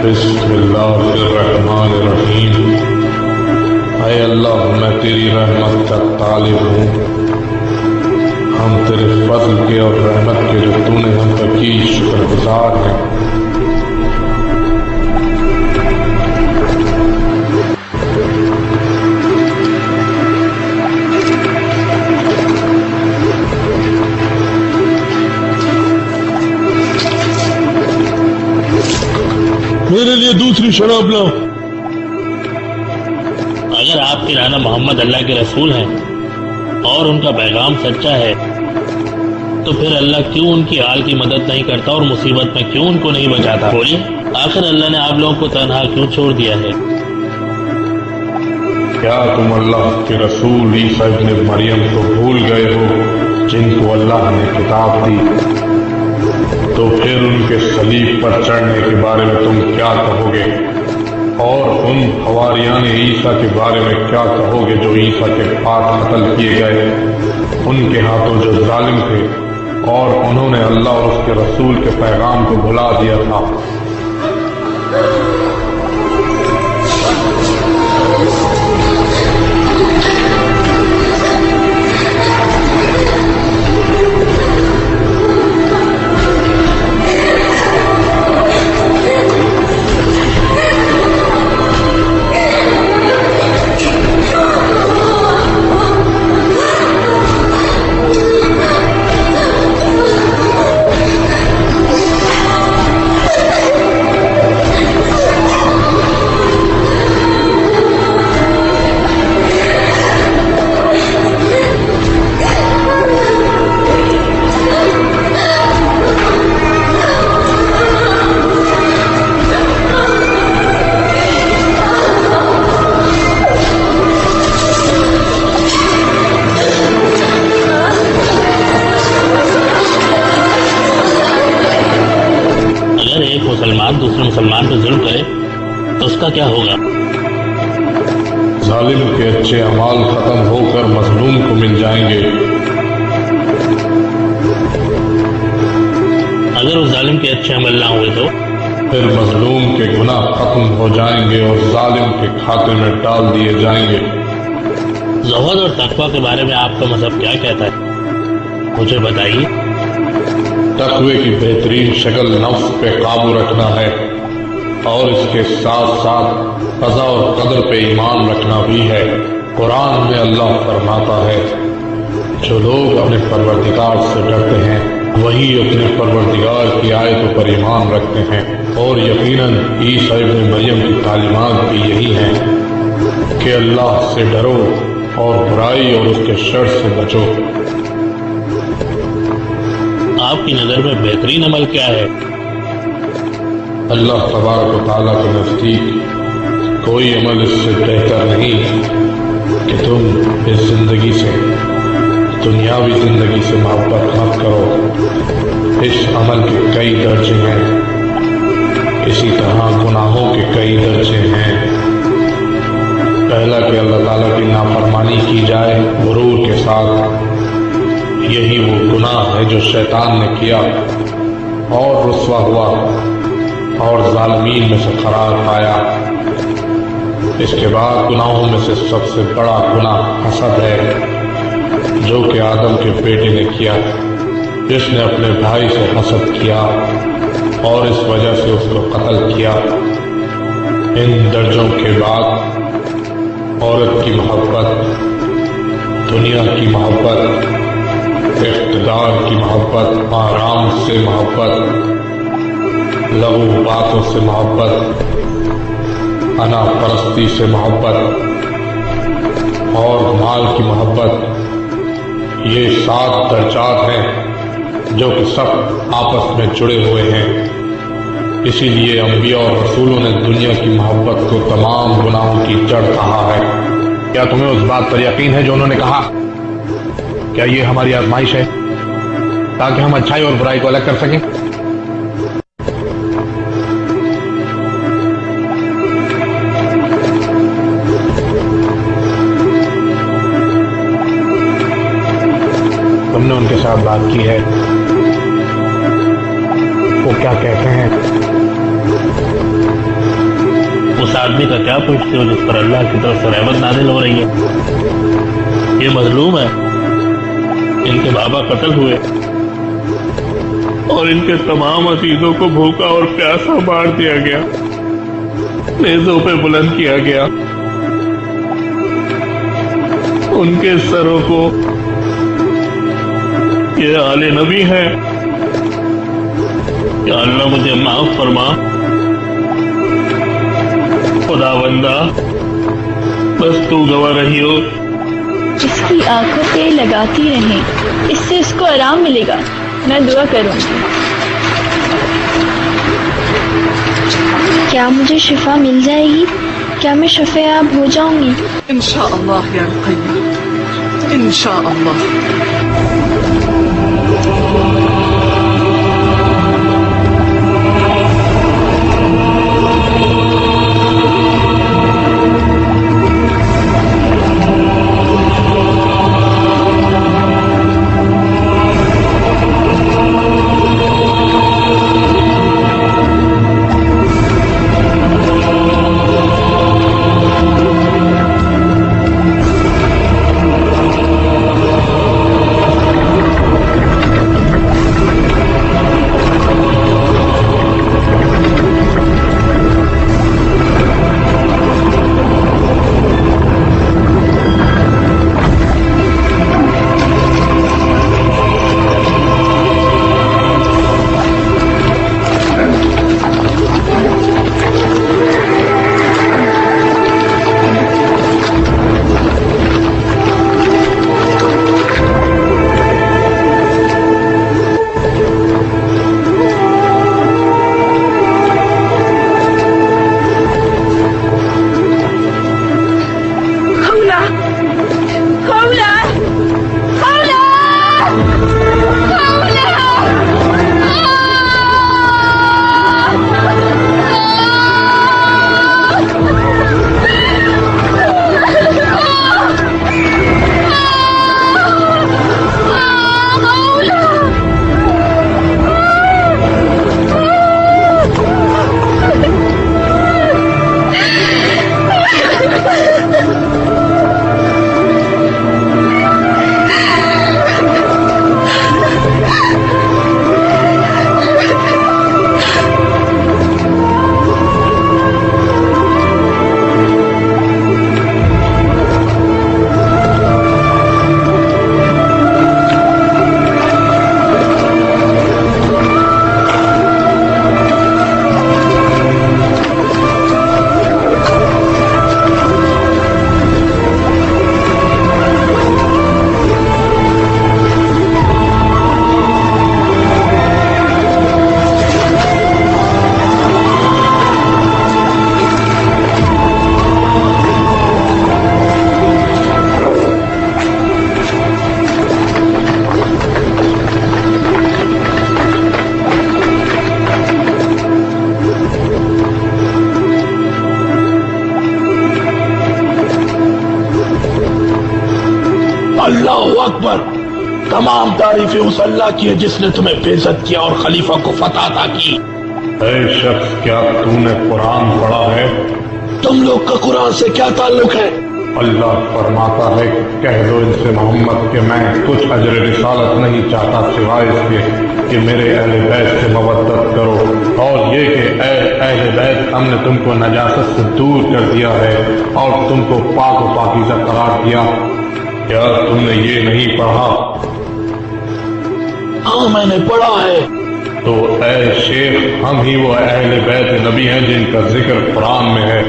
D: बिस्मिल्लाहिर्रहमानिर्रहीम। ऐ अल्लाह, मैं तेरी रहमत का तालिब हूँ। हम तेरे फजल के और रहमत के जो तूने हम पर की शुक्रगुजार हैं।
J: मेरे लिए दूसरी शराब लाओ।
E: अगर आपके नाना मोहम्मद अल्लाह के रसूल हैं और उनका पैगाम सच्चा है, तो फिर अल्लाह क्यों उनकी हाल की मदद नहीं करता और मुसीबत में क्यों उनको नहीं बचाता? बोलिए, आखिर अल्लाह ने आप लोगों को तन्हा क्यों छोड़ दिया है?
D: क्या तुम अल्लाह के रसूल ईसा इब्न मरियम को भूल गए हो, जिनको अल्लाह ने किताब दी? तो फिर उनके सलीब पर चढ़ने के बारे में तुम क्या कहोगे? और उन हवारियान ईसा के बारे में क्या कहोगे जो ईसा के पास कत्ल किए गए, उनके हाथों जो जालिम थे और उन्होंने अल्लाह और उसके रसूल के पैगाम को भुला दिया था? जालिम के अच्छे अमाल खत्म होकर मजलूम को मिल जाएंगे।
E: अगर उस जालिम के अच्छे अमल ना हुए तो
D: फिर मजलूम के गुनाह खत्म हो जाएंगे और जालिम के खाते में डाल दिए जाएंगे।
E: ज़ुहद और तकवा के बारे में आपका मजहब क्या कहता है, मुझे बताइए।
D: तकवे की बेहतरीन शक्ल नफ्स पे काबू रखना है और इसके साथ साथ क़ज़ा और क़दर पे ईमान रखना भी है। कुरान में अल्लाह फरमाता है, जो लोग अपने परवरदिगार से डरते हैं वही अपने परवरदिगार की आयतों पर ईमान रखते हैं। और यकीनन ईसा इब्न मरियम की तालीमात भी यही हैं कि अल्लाह से डरो और बुराई और उसके शर से बचो।
E: आपकी नज़र में बेहतरीन अमल क्या है?
D: अल्लाह तबारक व तआला के नज़दीक कोई अमल इससे बेहतर नहीं कि तुम इस जिंदगी से, दुनियावी जिंदगी से मोहब्बत मत करो। इस अमल के कई दर्जे हैं, इसी तरह गुनाहों के कई दर्जे हैं। पहला कि अल्लाह ताला की नाफरमानी की जाए गुरूर के साथ, यही वो गुनाह है जो शैतान ने किया और रुस्वा हुआ और जालिमीन में से करार पाया। इसके बाद गुनाहों में से सबसे बड़ा गुनाह हसद है, जो कि आदम के बेटे ने किया, जिसने अपने भाई से हसद किया और इस वजह से उसको कत्ल किया। इन दर्जों के बाद औरत की मोहब्बत, दुनिया की मोहब्बत, इक़्तिदार की मोहब्बत, आराम से मोहब्बत, लघु बातों से मोहब्बत, अना परस्ती से मोहब्बत और माल की मोहब्बत, ये 7 दर्जात हैं जो कि सब आपस में जुड़े हुए हैं। इसीलिए अंबिया और रसूलों ने दुनिया की मोहब्बत को तमाम गुनाहों की जड़ कहा है। क्या तुम्हें उस बात पर यकीन है जो उन्होंने कहा? क्या ये हमारी आजमाइश है ताकि हम अच्छाई और बुराई को अलग कर सकें? तुमने उनके साथ बात की है, वो क्या कहते हैं?
E: उस आदमी का क्या पूछते हो जिस पर अल्लाह की तरफ से रहमत नाज़िल हो रही है? ये मजलूम है, इनके बाबा कत्ल हुए और इनके तमाम अजीजों को भूखा और प्यासा मार दिया गया, नेज़ों पे बुलंद किया गया। उनके सरों को ये आले नबी है। या अल्लाह मुझे माफ फरमा, खुदावंदा बस तू गवाह रही हो।
F: इसकी आंखों पे लगाती रहें, इससे इसको आराम मिलेगा। मैं दुआ करूंगी। क्या मुझे शिफा मिल जाएगी? क्या मैं शफ़ेआब हो जाऊंगी?
K: इंशाअल्लाह या रुक़ैया, इंशाअल्लाह।
B: अल्लाह अकबर। तमाम तारीफें उस अल्लाह की है जिसने तुम्हें बेइज्जत किया और खलीफा को फतह अता की।
D: ऐ शख्स, क्या तूने कुरान पढ़ा है?
B: तुम लोग का कुरान से क्या ताल्लुक है?
D: अल्लाह फरमाता है, कह दो इनसे मोहम्मद कि मैं कुछ अजर रिसालत नहीं चाहता सिवाय इसके कि मेरे अहले बैत से मवद्दत करो, और ये कि ऐ अहले बैत, हमने तुमको नजासत से दूर कर दिया है और तुमको पाक व पाकीज़ा करार दिया। क्या तुमने ये नहीं पढ़ा?
B: हाँ, मैंने पढ़ा है।
D: तो ऐ शेख, हम ही वो अहले बैत नबी हैं जिनका जिक्र कुरान में है।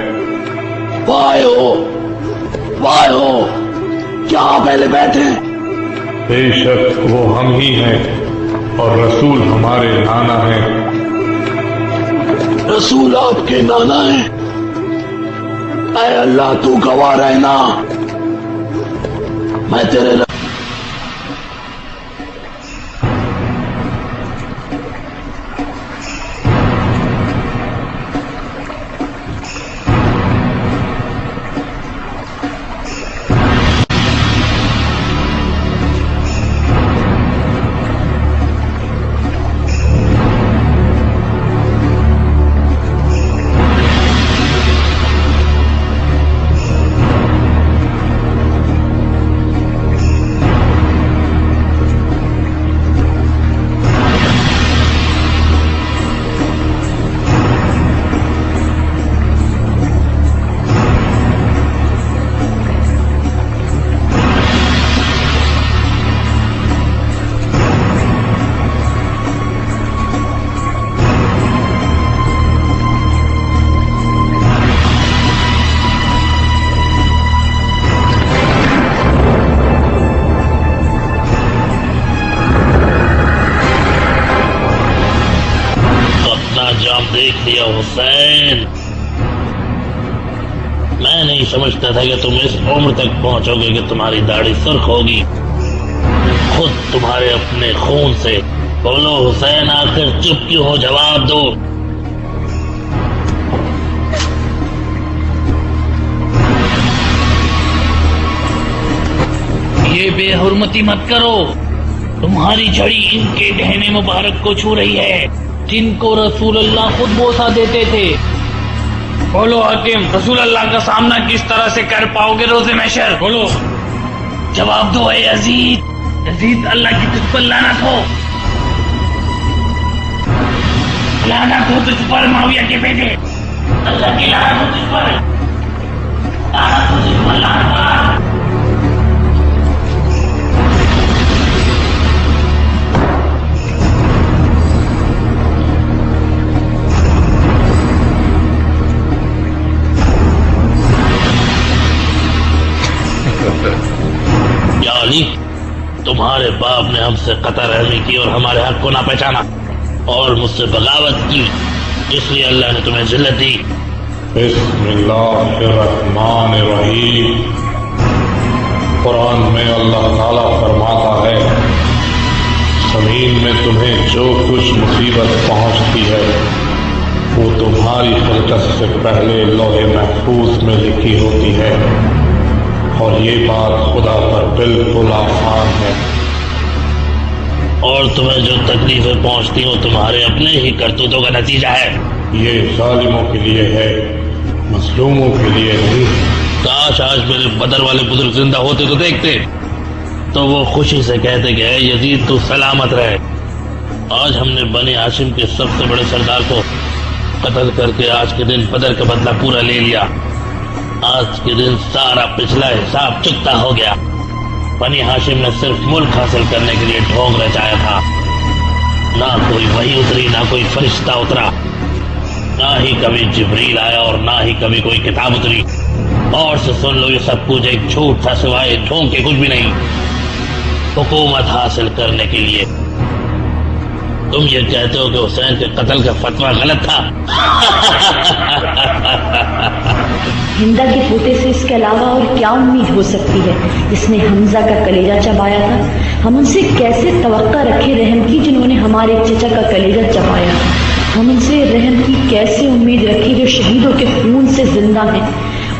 B: वाह हो, क्या आप अहले बैत हैं?
D: बेशक वो हम ही हैं और रसूल हमारे नाना हैं।
B: रसूल आपके नाना हैं? ऐ अल्लाह, तू गवाह रहना, मैं तेरे
E: देख लिया हुसैन। मैं नहीं समझता था कि तुम इस उम्र तक पहुंचोगे कि तुम्हारी दाढ़ी सुर्ख होगी, खुद तुम्हारे अपने खून से। बोलो हुसैन, आखिर चुप क्यों हो? जवाब दो।
A: ये बेहुरमती मत करो। तुम्हारी छड़ी इनके डहने मुबारक को छू रही है जिनको रसूल अल्लाह खुद बोसा देते थे। बोलो हाकिम, रसूल अल्लाह का सामना किस तरह से कर पाओगे रोज़े महशर? बोलो, जवाब दो। है यजीद, अल्लाह की तुझ पर लानत हो, लानत हो तुझ पर मुआविया के बेटे, अल्लाह की लानत हो तुझ पर, लानत हो तुझ पर, लानत। या अली, तुम्हारे बाप ने हमसे कतर रहमी की और हमारे हक को ना पहचाना और मुझसे बगावत की, इसलिए अल्लाह ने तुम्हें जिल्लत दी।
D: बिस्मिल्लाहिर्रहमानिर्रहीम। कुरान में अल्लाह ताला फरमाता है, जमीन में तुम्हें जो कुछ मुसीबत पहुंचती है वो तुम्हारी खिलकत से पहले लौहे महफूज में लिखी होती है, और ये बात खुदा पर बिल्कुल आसान है।
E: और तुम्हें जो तकलीफें पहुंचती हो तुम्हारे अपने ही करतूतों का नतीजा है।
D: ये जालिमों के लिए है, मजलूमों के लिए नहीं।
E: काश आज मेरे बदर वाले बुजुर्ग जिंदा होते तो देखते, तो वो खुशी से कहते कि ऐ यजीद, तू सलामत रहे। आज हमने बनी हाशिम के सबसे बड़े सरदार को कत्ल करके आज के दिन बदर का बदला पूरा ले लिया। आज के दिन सारा पिछला हिसाब चुकता हो गया। बनी हाशिम ने सिर्फ मुल्क हासिल करने के लिए ढोंग रचाया था। ना कोई वही उतरी, ना कोई फरिश्ता उतरा, ना ही कभी जिब्रील आया और ना ही कभी कोई किताब उतरी। और से सुन लो, ये सब कुछ एक झूठ था, सिवाय ढोंग के कुछ भी नहीं। हुकूमत हासिल करने के लिए तुम ये कहते हो कि हुसैन के कत्ल का फतवा गलत था।
F: हिंदा के पोते से इसके अलावा और क्या उम्मीद हो सकती है? जिसने हमजा का कलेजा चबाया था, हम उनसे कैसे तवक्का रखे रहम की जिन्होंने हमारे चचा का कलेजा चबाया। हम उनसे रहम की कैसे उम्मीद रखी जो शहीदों के खून से जिंदा हैं,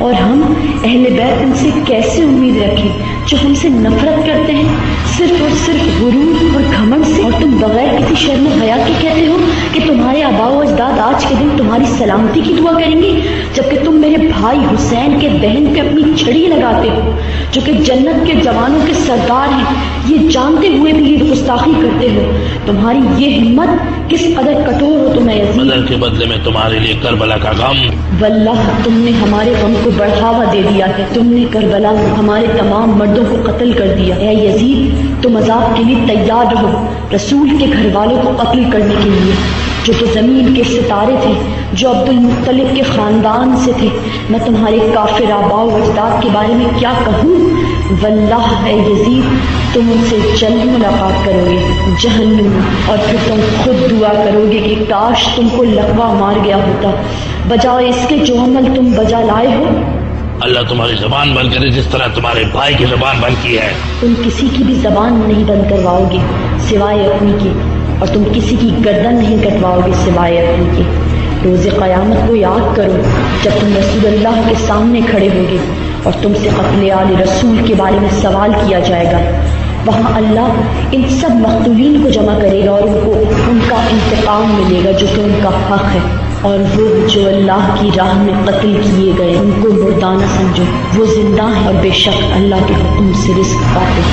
F: और हम अहले बैत उनसे कैसे उम्मीद रखें जो हमसे नफरत करते हैं सिर्फ और सिर्फ गुरूर और घमंड से। और तुम बगैर किसी शर्म हया के कहते हो कि तुम्हारे आबाओ अजदाद आज के दिन तुम्हारी सलामती की दुआ करेंगे, जबकि तुम मेरे भाई हुसैन के दहन पे अपनी छड़ी लगाते हो, जो कि जन्नत के जवानों के सरदार हैं। ये जानते हुए भी ये गुस्ताखी करते हो। तुम्हारी ये हिम्मत किस कदर कठोर हो तुम्हें यजीद।
E: बदर के बदले में तुम्हारे लिए करबला का गम।
F: वल्लाह तुमने हमारे गम को बढ़ावा दे दिया है। तुमने करबला में हमारे तमाम मर्दों को कत्ल कर दिया है। यजीद तुम अजाब के लिए तैयार रहो, रसूल के घर वालों को कत्ल करने के लिए, जो कि जमीन के सितारे थे, जो अब्दुल मुत्तलिब के खानदान से थे। मैं तुम्हारे काफिर आबाओ अजदाद के बारे में क्या कहूँ। वल्लाह है यजीद तुम उनसे जल्द मुलाकात करोगे जहन्नुम में, और फिर तुम खुद दुआ करोगे कि काश तुमको लकवा मार गया होता, बजाय इसके जो अमल तुम बजा लाए हो।
E: अल्लाह तुम्हारी जबान बंद करे जिस तरह तुम्हारे भाई की जबान बंद की है।
F: तुम किसी की भी जबान नहीं बंद करवाओगे सिवाय अपनी की, और तुम किसी की गर्दन नहीं कटवाओगे सिवाय अपनी के। रोज़े क़यामत को याद करो जब तुम रसूलुल्लाह के सामने खड़े होगे और तुमसे क़त्ल आले रसूल के बारे में सवाल किया जाएगा। वहाँ अल्लाह इन सब मक़तूलीन को जमा करेगा और उनको उनका इंतकाम मिलेगा जो कि उनका हक़ है। और वो जो अल्लाह की राह में कत्ल किए गए उनको मुर्दाना समझो, वो जिंदा है और बेशक अल्लाह के हुक्म से रिस्क पाते।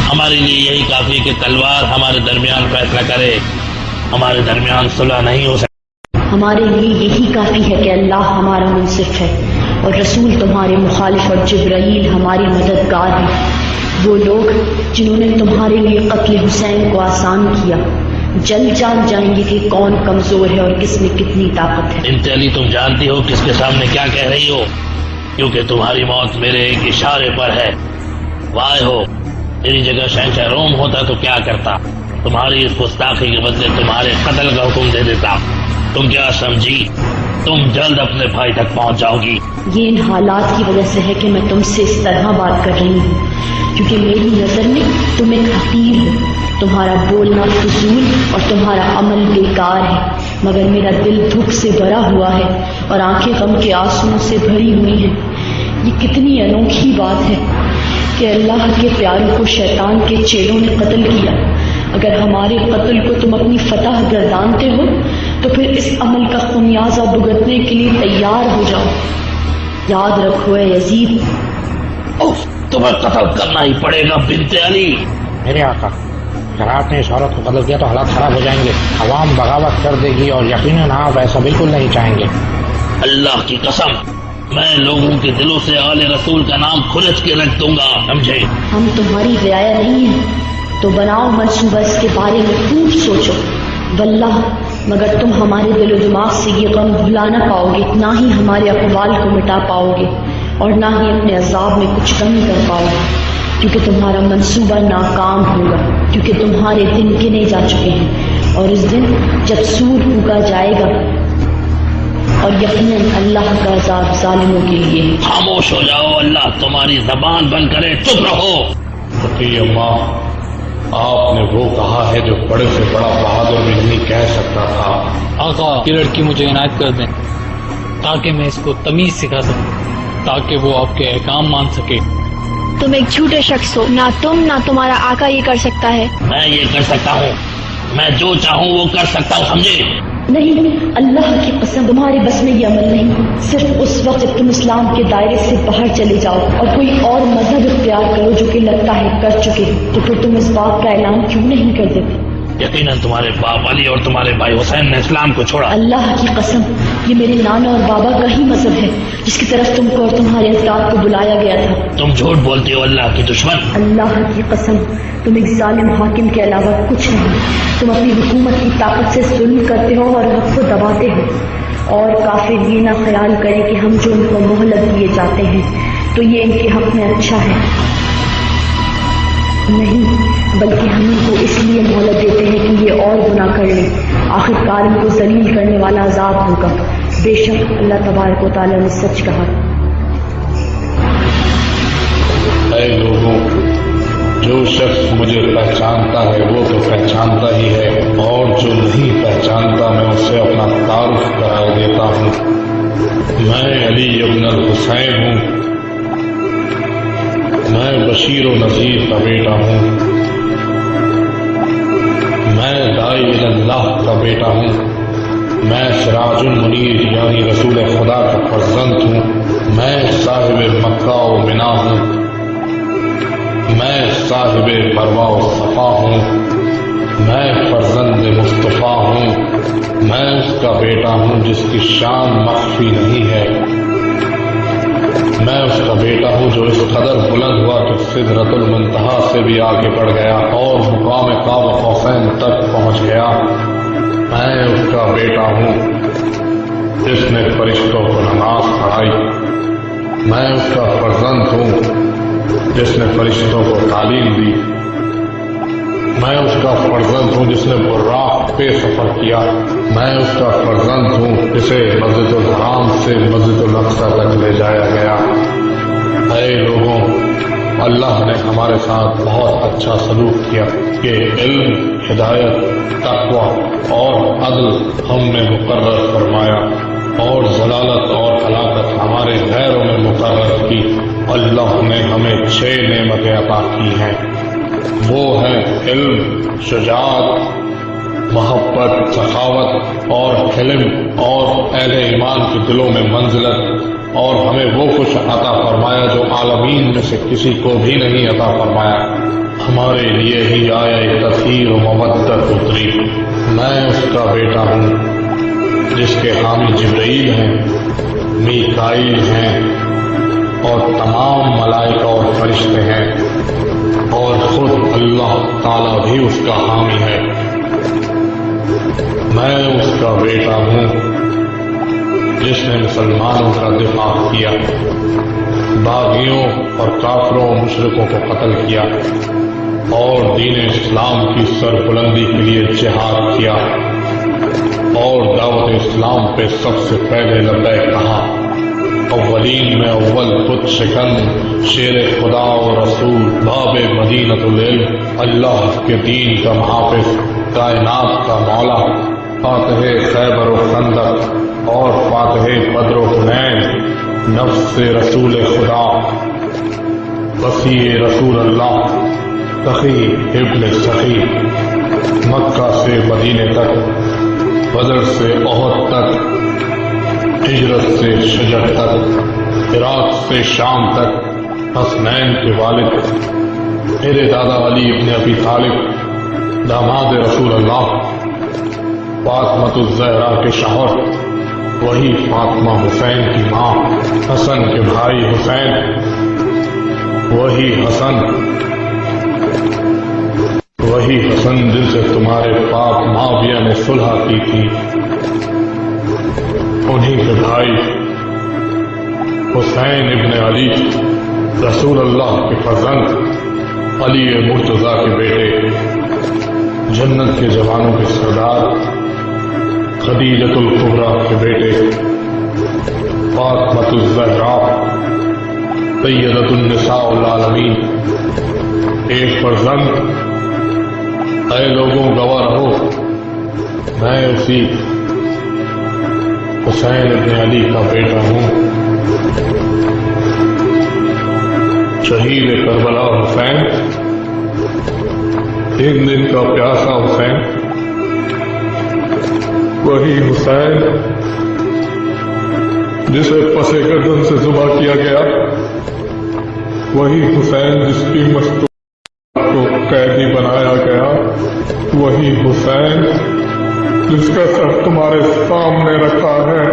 E: हमारे लिए यही काफी कि तलवार हमारे दरमियान फैसला करे, हमारे दरमियान सुलह नहीं हो सकती।
F: हमारे लिए यही काफ़ी है कि अल्लाह हमारा मुनसिफ है और रसूल तुम्हारे मुखालिफ और जिब्राईल हमारी मददगार है। वो लोग जिन्होंने तुम्हारे लिए कत्ल हुसैन को आसान किया जल्द जान जाएंगे कि कौन कमजोर है और किसमें कितनी ताकत है।
E: इंतली तुम जानती हो किसके सामने क्या कह रही हो, क्योंकि तुम्हारी मौत मेरे एक इशारे पर है। वाह हो, तेरी जगह शहंशाह रोम होता तो क्या करता, तुम्हारी इस गुस्ताखी के बदले तुम्हारे कत्ल का हुक्म दे देता। तुम क्या समझी, तुम जल्द अपने भाई तक पहुंच जाओगी।
F: ये इन हालात की वजह से है कि मैं तुमसे इस तरह बात कर रही हूँ, क्योंकि मेरी नजर में तुम एक हकीर हो। तुम्हारा बोलना फजूल और तुम्हारा अमल बेकार है, मगर मेरा दिल दुख से भरा हुआ है और आंखें गम के आंसुओं से भरी हुई हैं। ये कितनी अनोखी बात है कि अल्लाह के प्यारों को शैतान के चेलों ने कत्ल किया। अगर हमारे कत्ल को तुम अपनी फतह गर्दानते हो तो फिर इस अमल का खुमियाजा भुगतने के लिए तैयार हो जाओ। याद रखो यजीद,
E: तुम्हें कत्ल करना ही पड़ेगा बिन्ते अली।
G: मेरे आका, अगर आपने इस औरत को कत्ल किया तो हालात खराब हो जाएंगे, अवाम बगावत कर देगी और यकीनन आप ऐसा बिल्कुल नहीं चाहेंगे।
E: अल्लाह की कसम, मैं लोगों के दिलों से आले रसूल का नाम खुरच के रख दूंगा, समझे।
F: हम तुम्हारी रियाया नहीं है तो बनाओ मंसूबा, इसके बारे में खूब सोचो। वल्लाह मगर तुम हमारे दिलो दिमाग से ये गम भुला ना पाओगे, ना ही हमारे अक़वाल को मिटा पाओगे और ना ही अपने अजाब में कुछ कमी कर पाओगे, क्योंकि तुम्हारा मंसूबा नाकाम होगा, क्योंकि तुम्हारे दिन गिने जा चुके हैं। और इस दिन जब सूर फूका जाएगा और यकीनन अल्लाह का अजाब जालिमों के लिए।
E: खामोश हो जाओ, अल्लाह तुम्हारी जबान बंद करे, चुप रहो।
D: अम्मा, आपने वो कहा है जो बड़े से बड़ा बहादुर भी नहीं कह सकता था।
A: आका, ये लड़की मुझे इनायत कर दें ताकि मैं इसको तमीज सिखा सकूं, ताकि वो आपके अहकाम मान सके।
L: तुम एक झूठे शख्स हो, ना तुम ना तुम्हारा आका ये कर सकता है।
E: मैं ये कर सकता हूँ, मैं जो चाहूँ वो कर सकता हूँ, समझे।
F: नहीं, अल्लाह की कसम तुम्हारे बस में ये अमल नहीं। सिर्फ उस वक्त जब तुम इस्लाम के दायरे से बाहर चले जाओ और कोई और मजहब इख्तियार करो जो कि लगता है कर चुके, तो फिर तुम इस बात का ऐलान क्यों नहीं कर देते।
E: यकीनन तुम्हारे बाप अली और तुम्हारे भाई हुसैन ने इस्लाम को छोड़ा।
F: अल्लाह की कसम, ये मेरे नाना और बाबा का ही मजहब है जिसकी तरफ तुमको और तुम्हारे अजदाद को बुलाया गया था।
E: तुम झूठ बोलते हो, अल्लाह की दुश्मन।
F: अल्लाह की कसम, तुम एक जालिम हाकिम के अलावा कुछ नहीं। तुम अपनी हुकूमत की ताकत से जुल्म करते हो और हक को दबाते हो। और काफिर ये ना ख्याल करें कि हम जो उनको मोहलत दिए जाते हैं तो ये इनके हक में अच्छा है, नहीं, बल्कि हम इनको इसलिए मोहलत देते हैं कि ये और गुनाह कर लें। आखिरकार इनको जलील करने वाला अजाब होगा। बेशक अल्लाह तबारक व तआला ने सच कहा।
D: ऐ लोगों, जो शख्स मुझे पहचानता है वो तो पहचानता ही है, और जो नहीं पहचानता मैं उससे अपना तारुफ करा देता हूँ। मैं अली इब्न अल हुसैन हूँ। मैं बशीर व नज़ीर का बेटा हूँ। मैं दाई अल्लाह का बेटा हूँ। मैं सिराजुल मुनीर यानी रसूल खुदा का फर्जंद हूँ। मैं साहिब मक्का व मिना हूँ। मैं साहिब मरवा व सफ़ा हूँ। मैं फर्जंद मुस्तफ़ा हूँ। मैं उसका बेटा हूँ जिसकी शान मख्फी नहीं है। मैं उसका बेटा हूँ जो इस कदर बुलंद हुआ कि सिदरतुल मुंतहा से भी आगे बढ़ गया और मुकाम काब कौसैन तक पहुँच गया। मैं उसका बेटा हूँ जिसने फरिश्तों को नमाज पढ़ाई। मैं उसका फर्जंद हूँ जिसने फरिश्तों को तालीम दी। मैं उसका फर्जंद हूँ जिसने बुर्राक पे सफर किया। मैं उसका फर्जंद हूँ जिसे मस्जिदुल हराम से मस्जिदुल अक्सा तक ले जाया गया। ऐ लोगों, अल्लाह ने हमारे साथ बहुत अच्छा सलूक किया कि इल्म, हिदायत, तक़वा और अदल हमने मुकर्रर फरमाया और जलालत और हलाकत हमारे गैरों में मुकर्रर की। अल्लाह ने हमें 6 नेमतें अता की हैं। वो है इल्म, शुजाअत, मोहब्बत, सखावत और हिल्म और अहले ईमान के दिलों में मंजिलत। और हमें वो कुछ अता फरमाया जो आलमीन में से किसी को भी नहीं अता फरमाया। हमारे लिए ही आया तस्हीर व मवद्दत उतरी। मैं उसका बेटा हूँ जिसके हामी जिब्रील हैं, मीकाईल हैं और तमाम मलाइका और फरिश्ते हैं और खुद अल्लाह ताला भी उसका हामी है। मैं उसका बेटा हूँ जिसने मुसलमानों का दिफा किया, बागियों और काफरों मुशरिकों को कत्ल किया और दीन इस्लाम की सरबुलंदी के लिए जिहाद किया और दावत इस्लाम पे सबसे पहले लब्बैक कहा। अव्वलीन में अव्वल खुद शिकन शेर खुदा और रसूल बाब मदीनतुल इल्म, अल्लाह के दीन का मुहाफिज, कायनात का मौला, फातिह खैबर व खंदक और फातिह बद्र व हुनैन, नफ्स रसूल खुदा, वसी रसूल अल्लाह, सखी इब्न सखी, मक्का से मदीने तक, बदर से ओहद तक, हिजरत से शजर तक, इराक से शाम तक, हसनैन के वालिद, मेरे दादा अली इब्न अबी तालिब, दामाद रसूल अल्लाह, फातिमा ज़हरा के शौहर, वही फातिमा हुसैन की माँ, हसन के भाई हुसैन, वही हसन जिनसे तुम्हारे पाप माविया ने सुलह की थी, उन्हीं के भाई हुसैन इब्न अली, रसूल अल्लाह के फर्जंद, अली मुर्तज़ा के बेटे, जन्नत के जवानों के सरदार, खदीजतुल कुबरा के बेटे, फातिमा ज़हरा, सय्यदतुन निसाउल आलमीन, एक फर्जंद। ऐ लोगों, गवाह रहो, मैं उसी हुसैन इब्न अली का बेटा हूँ, शहीद करबला हुसैन, एक दिन का प्यासा हुसैन, वही हुसैन जिसे पसे गर्दन से ज़ुबा किया गया, वही हुसैन जिसकी मस्तूर को कैदी बनाया गया, वही हुसैन जिसका सर तुम्हारे सामने रखा है।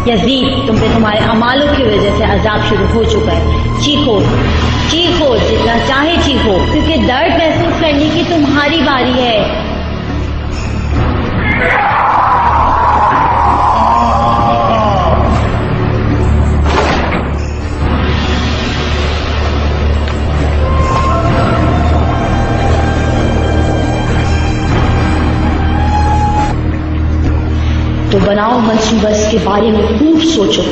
C: यजीद, तुम पे तुम्हारे अमालों की वजह से अजाब शुरू हो चुका है। चीखो, चीखो, जितना चाहे चीखो, क्योंकि दर्द महसूस करने की तुम्हारी बारी है।
F: बनाओ मंसूबा इसके बारे में खूब सोचो।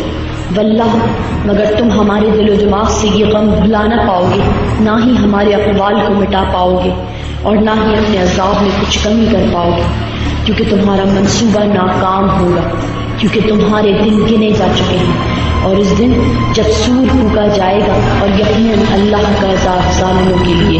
F: वल्लाह मगर तुम हमारे दिलो दिमाग से ये गम भुला ना पाओगे, ना ही हमारे अक़वाल को मिटा पाओगे और ना ही अपने अज़ाब में कुछ कमी कर पाओगे, क्योंकि तुम्हारा मंसूबा नाकाम होगा, क्योंकि तुम्हारे दिन गिने जा चुके हैं। और इस दिन जब सूर फूका जाएगा और यकीनन अल्लाह का अज़ाब ज़ालिमों के लिए।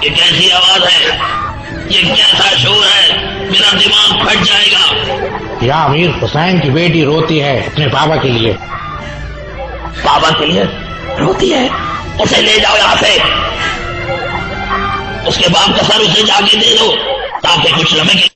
E: ये कैसी आवाज है? ये कैसा शोर है? मेरा दिमाग फट जाएगा।
G: या अमीर, हुसैन की बेटी रोती है अपने बाबा के लिए।
E: बाबा के लिए रोती है? उसे ले जाओ यहाँ से। उसके बाप का सर उसे जाके दे दो ताकि कुछ लम्हे के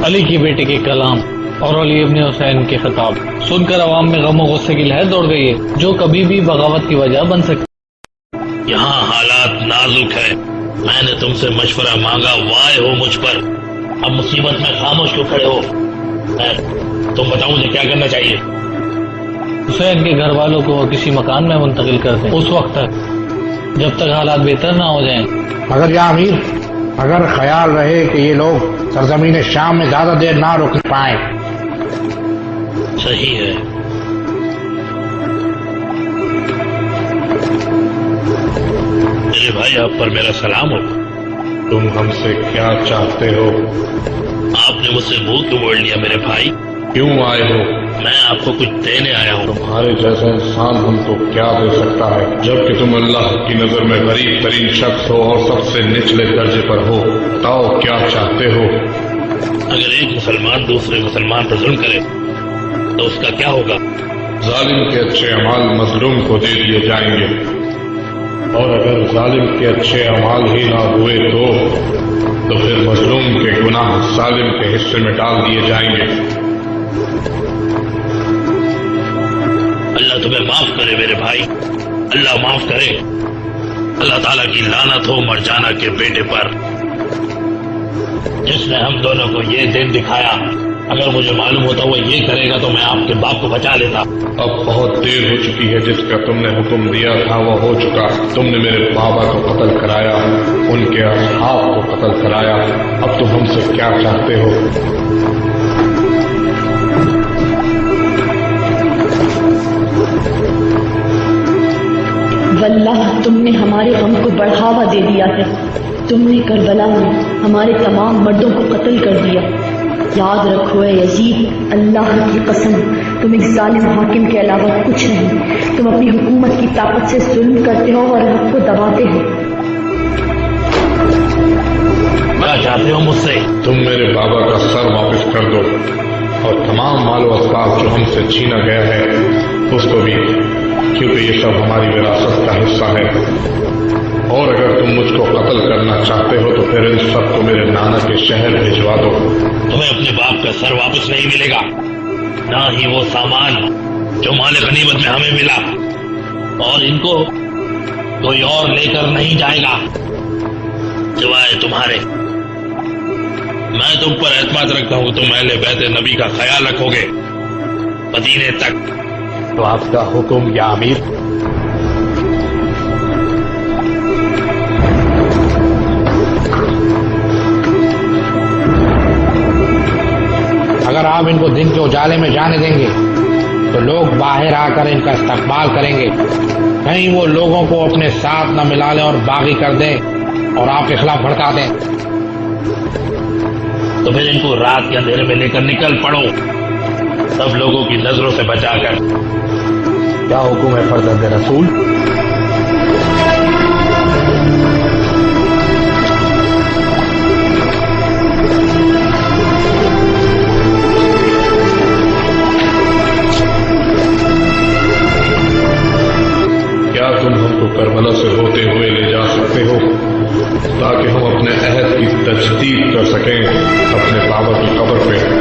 A: अली की बेटे के कलाम और अली इब्ने हुसैन के खिताब सुनकर अवाम में गम और गुस्से की लहर दौड़ गई है, जो कभी भी बगावत की वजह बन सकती।
E: यहाँ हालात नाजुक है। मैंने तुमसे मशवरा मांगा, वाय हो मुझ पर। अब मुसीबत में खामोश क्यों खड़े हो? तुम बताओ मुझे क्या करना चाहिए?
A: हुसैन के घर वालों को किसी मकान में मुंतकिल कर दें उस वक्त तक जब तक हालात बेहतर ना हो जाएं।
G: मगर या अमीर, अगर ख्याल रहे कि ये लोग सरजमीन शाम में ज्यादा देर ना रुक पाए।
E: सही है। मेरे भाई, आप पर मेरा सलाम हो।
D: तुम हमसे क्या चाहते हो?
E: आपने मुझसे मुंह क्यों मोड़ लिया मेरे भाई?
D: क्यों आए हो?
E: मैं आपको कुछ देने आया हूँ।
D: तुम्हारे जैसा इंसान हमको क्या दे सकता है, जबकि तुम अल्लाह की नजर में गरीब तरीन शख्स हो और सबसे निचले दर्जे पर हो। बताओ क्या चाहते हो?
E: अगर एक मुसलमान दूसरे मुसलमान पर जुल्म करे तो उसका क्या होगा?
D: जालिम के अच्छे अमाल मजलूम को दे दिए जाएंगे, और अगर जालिम के अच्छे अमाल ही ना हुए तो फिर मजलूम के गुनाह जालिम के हिस्से में डाल दिए जाएंगे।
E: अल्लाह तुम्हें माफ करे मेरे भाई, अल्लाह माफ करे। अल्लाह ताला की लानत हो मरजाना के बेटे पर, जिसने हम दोनों को ये दिन दिखाया। अगर मुझे मालूम होता वो ये करेगा तो मैं आपके बाप को बचा लेता।
D: अब बहुत देर हो चुकी है, जिसका तुमने हुक्म दिया था वो हो चुका। तुमने मेरे बाबा को कत्ल कराया, उनके असहाब को कत्ल कराया। अब तुम हमसे क्या चाहते हो?
F: वल्लाह तुमने हमारे गम को बढ़ावा दे दिया है। तुमने करबला में हमारे तमाम मर्दों को कत्ल कर दिया। याद रखो ए यजीद, अल्लाह की कसम, तुम एक जालिम हाकिम के अलावा कुछ नहीं। तुम अपनी हुकूमत की ताकत से जुल्म करते हो और हक को दबाते हो।
E: क्या चाहते हो मुझसे?
D: तुम मेरे बाबा का सर वापस कर दो और तमाम मालो असबाब जो हमसे छीना गया है उसको भी, क्योंकि ये सब हमारी विरासत का हिस्सा है। और अगर तुम मुझको कत्ल करना चाहते हो तो फिर इन सबको मेरे नाना के शहर भिजवा दो।
E: तुम्हें अपने बाप का सर वापस नहीं मिलेगा, ना ही वो सामान जो माले गनीमत में हमें मिला, और इनको कोई और लेकर नहीं जाएगा सिवाय तुम्हारे। मैं तुम पर एतमाद रखता हूँ, तुम अहले बैत नबी का ख्याल रखोगे मदीने तक।
D: तो आपका हुक्म या अमीर?
G: अगर आप इनको दिन के उजाले में जाने देंगे तो लोग बाहर आकर इनका इस्तकबाल करेंगे। कहीं वो लोगों को अपने साथ न मिला लें और बागी कर दें और आपके खिलाफ भड़का दें।
E: तो फिर इनको रात के अंधेरे में लेकर निकल पड़ो, सब लोगों की नजरों से बचाकर।
D: क्या हुक्म है फर्जंद रसूल? क्या तुम हमको करबला से होते हुए ले जा सकते हो ताकि हम अपने अहद की तजदीद कर सकें अपने बाबा की कब्र पे?